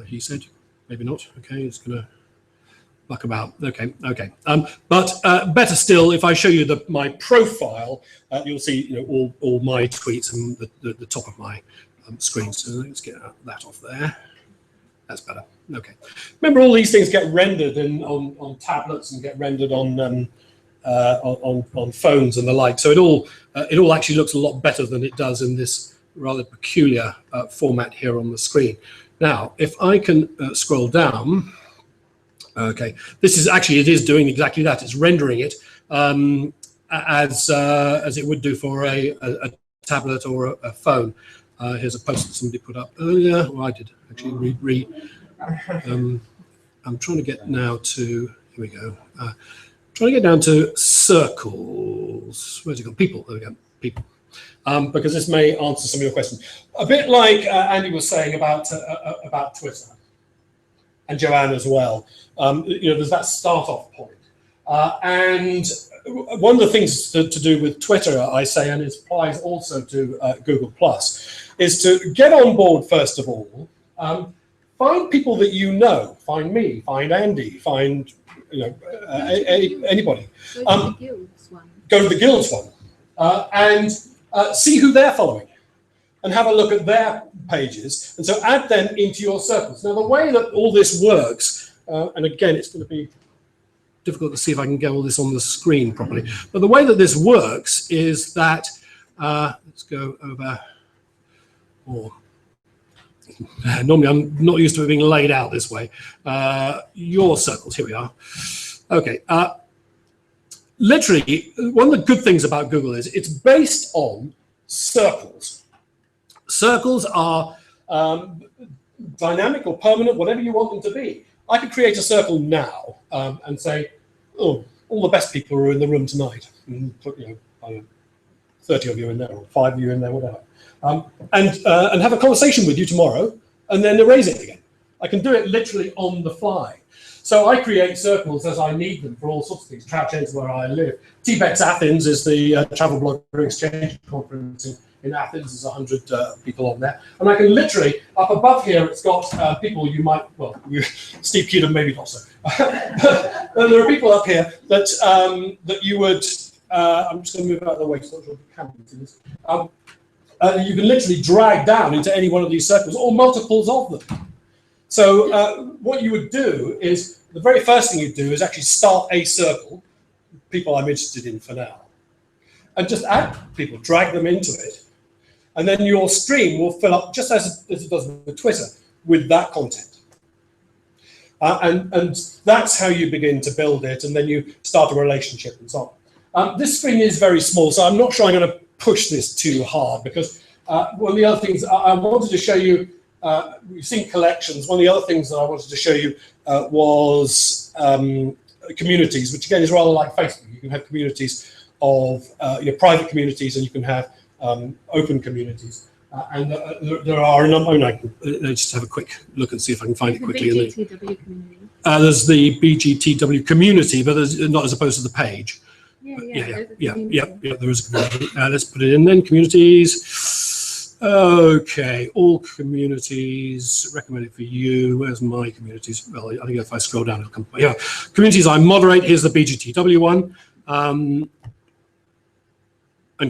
he said maybe not. Okay, it's gonna. Muck about. Okay. But better still, if I show you my profile, you'll see all my tweets and the top of my screen. So let's get that off there. That's better. Okay. Remember, all these things get rendered on tablets and get rendered on on phones and the like. So it all actually looks a lot better than it does in this rather peculiar format here on the screen. Now, if I can scroll down, okay, this is actually, it is doing exactly that. It's rendering it as it would do for a tablet or a phone. Here's a post that somebody put up earlier. Well, I did actually I'm trying to get now to, here we go. Trying to get down to circles. Where's it gone? People. There we go. People. Because this may answer some of your questions. A bit like Andy was saying about Twitter, and Joanne as well. There's that start-off point. And one of the things to do with Twitter, I say, and it applies also to Google+, is to get on board first of all. Find people that you know. Find me. Find Andy. Find anybody. Go to the guilds one. Go to the guilds one, and see who they're following, and have a look at their pages, and so add them into your circles. Now, the way that all this works, and again, it's going to be difficult to see if I can get all this on the screen properly, but the way that this works is that, let's go over, normally I'm not used to it being laid out this way. Your circles, here we are. Okay, literally, one of the good things about Google is it's based on circles. Circles are dynamic or permanent, whatever you want them to be. I could create a circle now and say, oh, all the best people are in the room tonight. And put, I don't know, 30 of you in there, or 5 of you in there, whatever. And have a conversation with you tomorrow, and then erase it again. I can do it literally on the fly. So I create circles as I need them for all sorts of things. Crouch End's where I live. TBEX Athens is the travel blogger exchange conference in Athens. There's 100 people on there. And I can literally, up above here, it's got people you might, well, Steve Keenan, maybe not so. But there are people up here that that you would, I'm just going to move out of the way, so I'm not sure the camera can see this. You can literally drag down into any one of these circles, or multiples of them. So what you would do is, the very first thing you'd do is actually start a circle, people I'm interested in for now, and just add people, drag them into it, and then your stream will fill up, just as it does with Twitter, with that content. And that's how you begin to build it, and then you start a relationship and so on. This screen is very small, so I'm not sure I'm going to push this too hard, because one of the other things I wanted to show you, we've seen collections. One of the other things that I wanted to show you was communities, which again is rather like Facebook. You can have communities of private communities, and you can have open communities. And there are a number. Let's just have a quick look and see if I can find it quickly. The BGTW community. There's the BGTW community, but there's not as opposed to the page. Yeah. There is a community. Let's put it in then. Communities. Okay, all communities recommended for you. Where's my communities? Well, I think if I scroll down, it'll come. Yeah, communities I moderate. Here's the BGTW one, and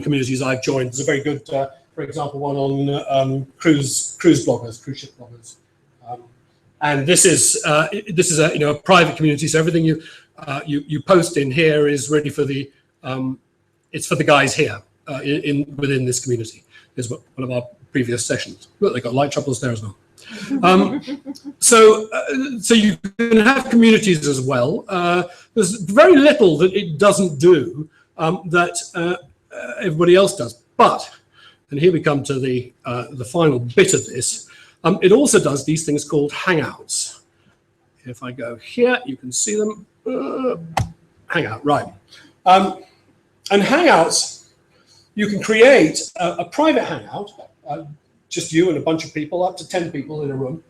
communities I've joined. There's a very good, for example, one on cruise bloggers, cruise ship bloggers, and this is a private community. So everything you post in here is ready for the it's for the guys here within this community. Is one of our previous sessions. Look, they've got light troubles there as well. So you can have communities as well. There's very little that it doesn't do that everybody else does. But, and here we come to the final bit of this, it also does these things called Hangouts. If I go here, you can see them. Hangout, right. And Hangouts, you can create a private Hangout, just you and a bunch of people, up to 10 people in a room.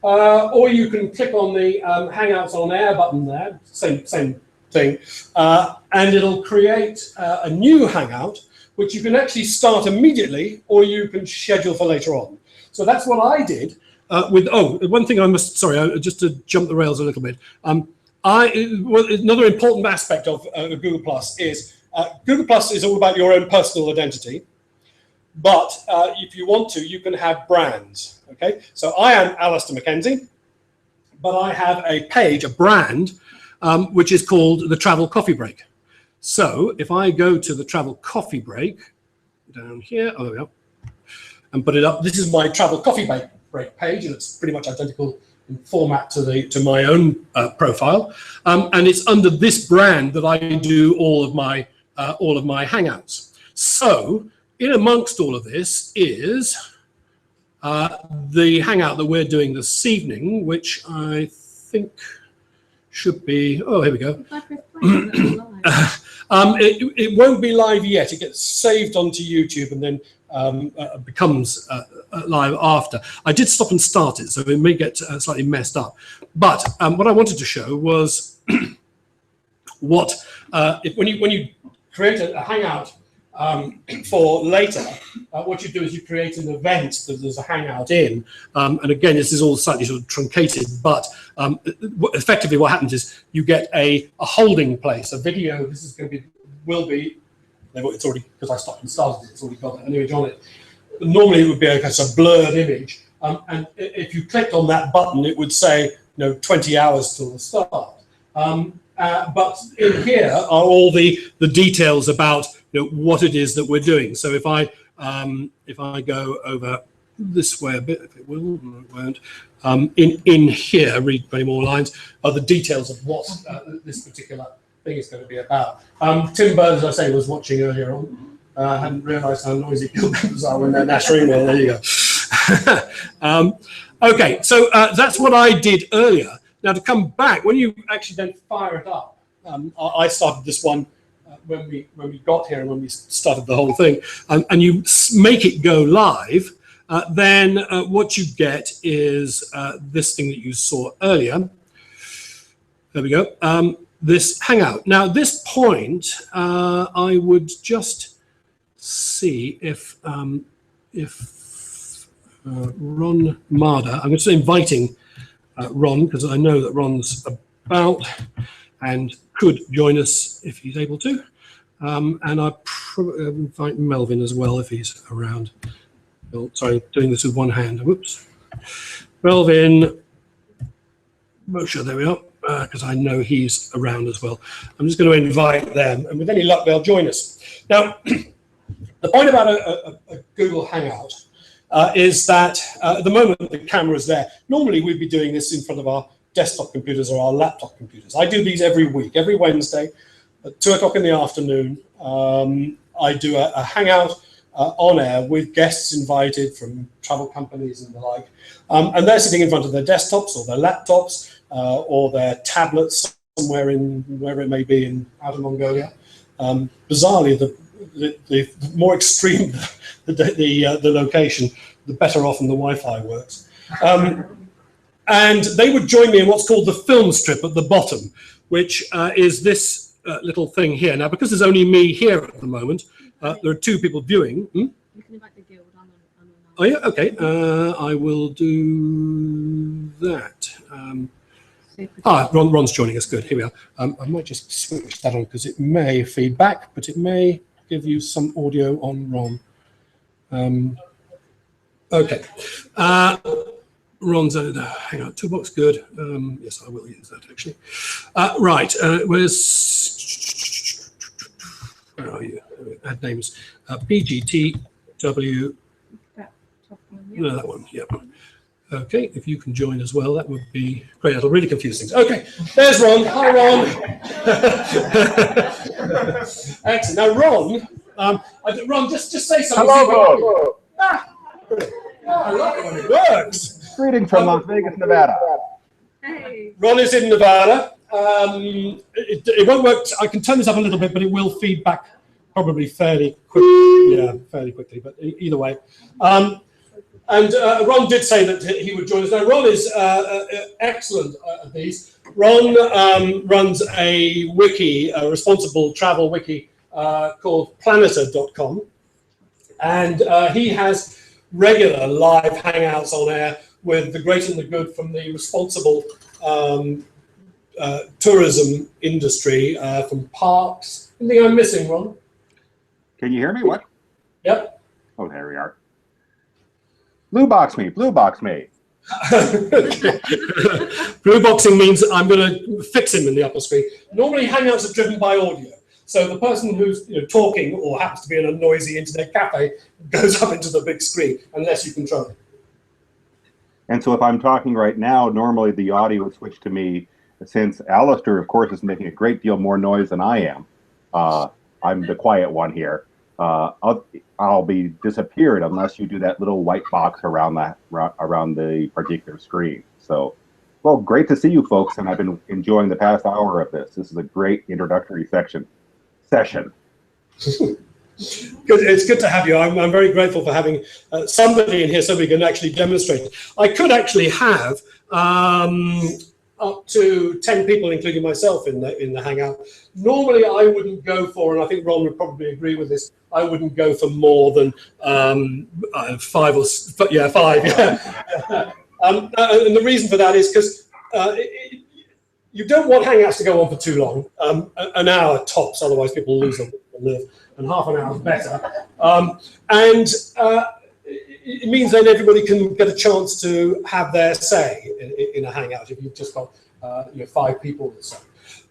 Or you can click on the Hangouts on Air button there, same thing, and it'll create a new Hangout, which you can actually start immediately, or you can schedule for later on. So that's what I did with, one thing I must, sorry, just to jump the rails a little bit. Another important aspect of Google Plus is, Google Plus is all about your own personal identity, but if you want to, you can have brands, okay? So I am Alistair Mackenzie, but I have a page, a brand, which is called the Travel Coffee Break. So if I go to the travel coffee break down here, oh, there we go, and put it up, this is my travel coffee break page, and it's pretty much identical in format to my own profile, and it's under this brand that I do all of my Hangouts. So in amongst all of this is the Hangout that we're doing this evening, which I think should be, oh, here we go. It won't be live yet. It gets saved onto YouTube and then becomes live after. I did stop and start it, so it may get slightly messed up. But what I wanted to show was what when you create a Hangout for later, what you do is you create an event that there's a Hangout in, and again, this is all slightly sort of truncated, but effectively what happens is you get a holding place, a video. This is going to be, it's already, because I stopped and started it, it's already got an image on it. Normally it would be a kind of blurred image, and if you clicked on that button, it would say, 20 hours till the start. But in here are all the details about what it is that we're doing. So if I go over this way a bit, if it will, no, it won't. In here, read many more lines, are the details of what this particular thing is going to be about. Tim Bird, as I say, was watching earlier on. I hadn't realised how noisy guild members are when they're nattering. Well, there you go. Okay, so that's what I did earlier. Now to come back, when you actually then fire it up, I started this one when we got here and when we started the whole thing, and you make it go live, then what you get is this thing that you saw earlier. There we go. This Hangout. Now at this point, I would just see if Ron Marder, I'm just inviting Ron, because I know that Ron's about and could join us if he's able to. And I'll probably invite Melvin as well if he's around. Oh, sorry, doing this with one hand. Whoops. Melvin, Moshe, there we are, because I know he's around as well. I'm just going to invite them, and with any luck, they'll join us. Now, the point about a Google Hangout is that at the moment the camera's there. Normally we'd be doing this in front of our desktop computers or our laptop computers. I do these every week, every Wednesday at 2 o'clock in the afternoon. I do a Hangout on air with guests invited from travel companies and the like. And they're sitting in front of their desktops or their laptops or their tablets somewhere in, wherever it may be in outer Mongolia. Bizarrely, the more extreme the location, the better often the Wi-Fi works. And they would join me in what's called the film strip at the bottom, which is this little thing here. Now, because there's only me here at the moment, there are 2 people viewing. You can invite the guild. Oh yeah, okay. I will do that. Ron's joining us. Good. Here we are. I might just switch that on because it may feed back, but it may give you some audio on Ron. Okay. Ron's hang on, toolbox, good. Yes, I will use that actually. Right, where are you? Add names. PGTW. No, that one, yeah. Okay, if you can join as well, that would be great. That'll really confuse things. Okay, there's Ron. Hi, Ron. Excellent. Now, Ron, just say something. Hello, Bob. I like it when it works. Greetings from Las Vegas, Nevada. Hey. Ron is in Nevada. It won't work. I can turn this up a little bit, but it will feed back probably fairly quickly. Yeah, fairly quickly. But either way, and Ron did say that he would join us. Now, Ron is excellent at these. Ron runs a wiki, a responsible travel wiki called Planeter.com, and he has regular live hangouts on air with the great and the good from the responsible tourism industry, from parks. Anything I'm missing, Ron? Can you hear me? What? Yep. Oh, there we are. Blue box me. Blue box me. Blue boxing means I'm going to fix him in the upper screen. Normally, hangouts are driven by audio. So the person who's talking or happens to be in a noisy internet cafe goes up into the big screen unless you control it. And so if I'm talking right now, normally the audio would switch to me. Since Alistair, of course, is making a great deal more noise than I am, I'm the quiet one here. I'll be disappeared unless you do that little white box around the particular screen. So, well, great to see you folks, and I've been enjoying the past hour of this. This is a great introductory session. Good. It's good to have you. I'm very grateful for having somebody in here so we can actually demonstrate it. I could actually have up to 10 people, including myself, in the Hangout. Normally, I wouldn't go for, and I think Ron would probably agree with this, I wouldn't go for more than 5 or yeah, 5. Yeah. And the reason for that is because you don't want Hangouts to go on for too long, an hour tops, otherwise people lose their live, and half an hour is better. It means then everybody can get a chance to have their say in a Hangout if you've just got 5 people or so.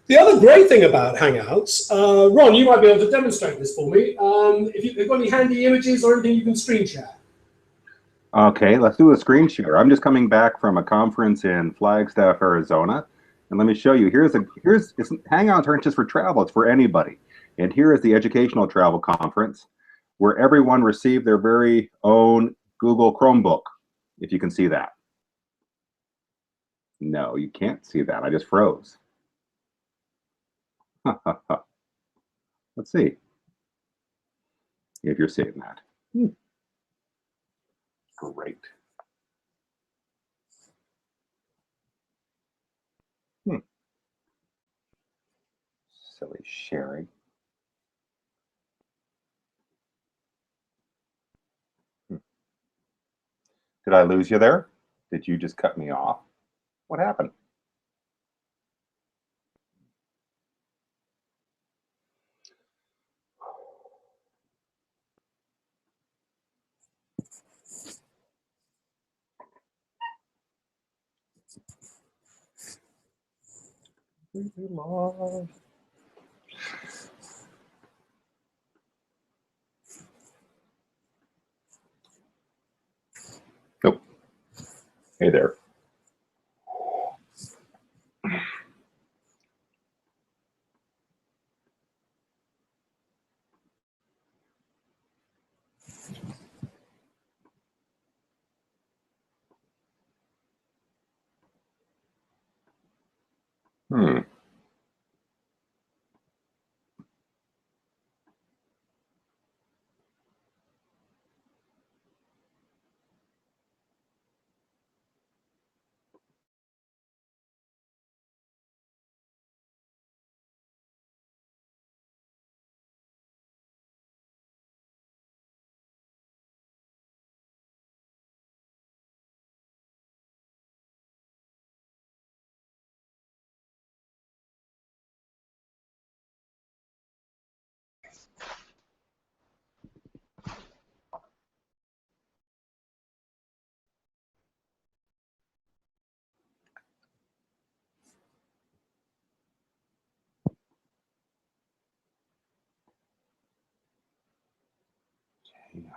The other great thing about Hangouts, Ron, you might be able to demonstrate this for me. If you've got any handy images or anything you can screen share. Okay, let's do a screen share. I'm just coming back from a conference in Flagstaff, Arizona, and let me show you. Hangouts aren't just for travel; it's for anybody. And here is the educational travel conference, where everyone received their very own Google Chromebook. If you can see that. No, you can't see that. I just froze. Let's see if you're seeing that. Great. Silly sharing. Did I lose you there? Did you just cut me off? What happened? Nope. Hey there.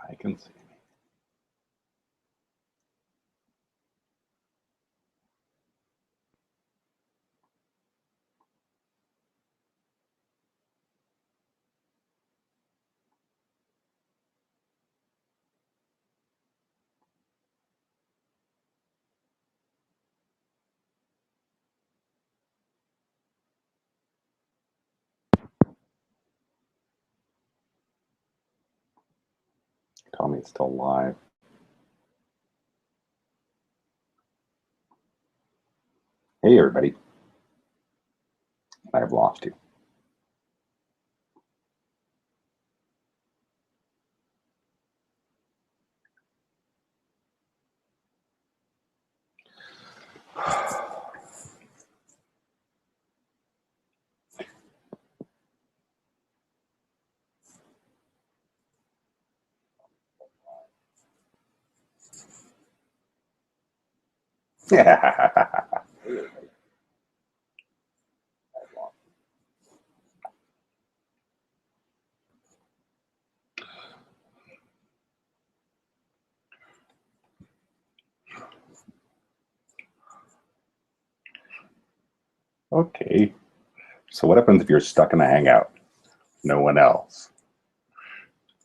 I can see. Tell me it's still live. Hey, everybody. I've lost you. Okay. So what happens if you're stuck in a hangout? No one else.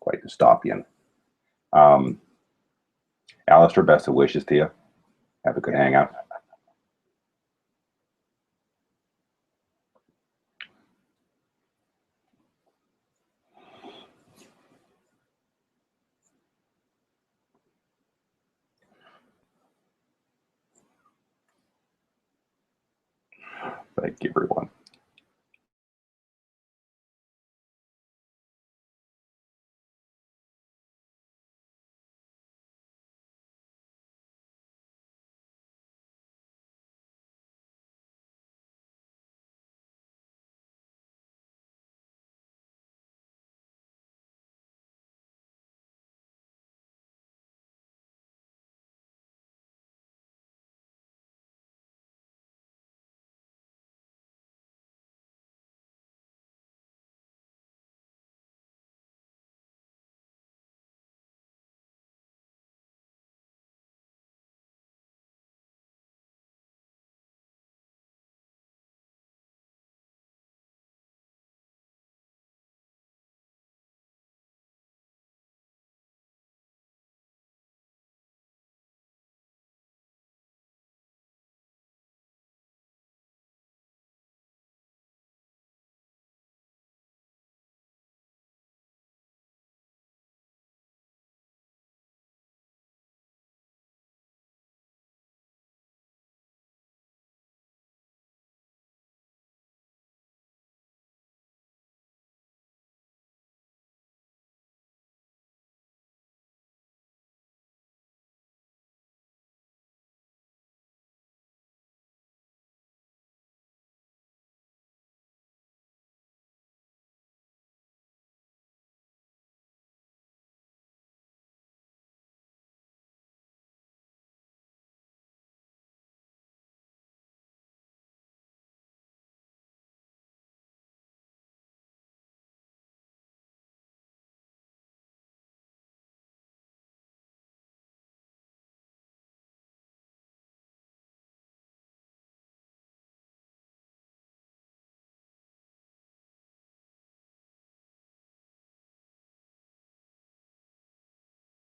Quite dystopian. Alistair, best of wishes to you. Have a good hangout. Thank you, everyone.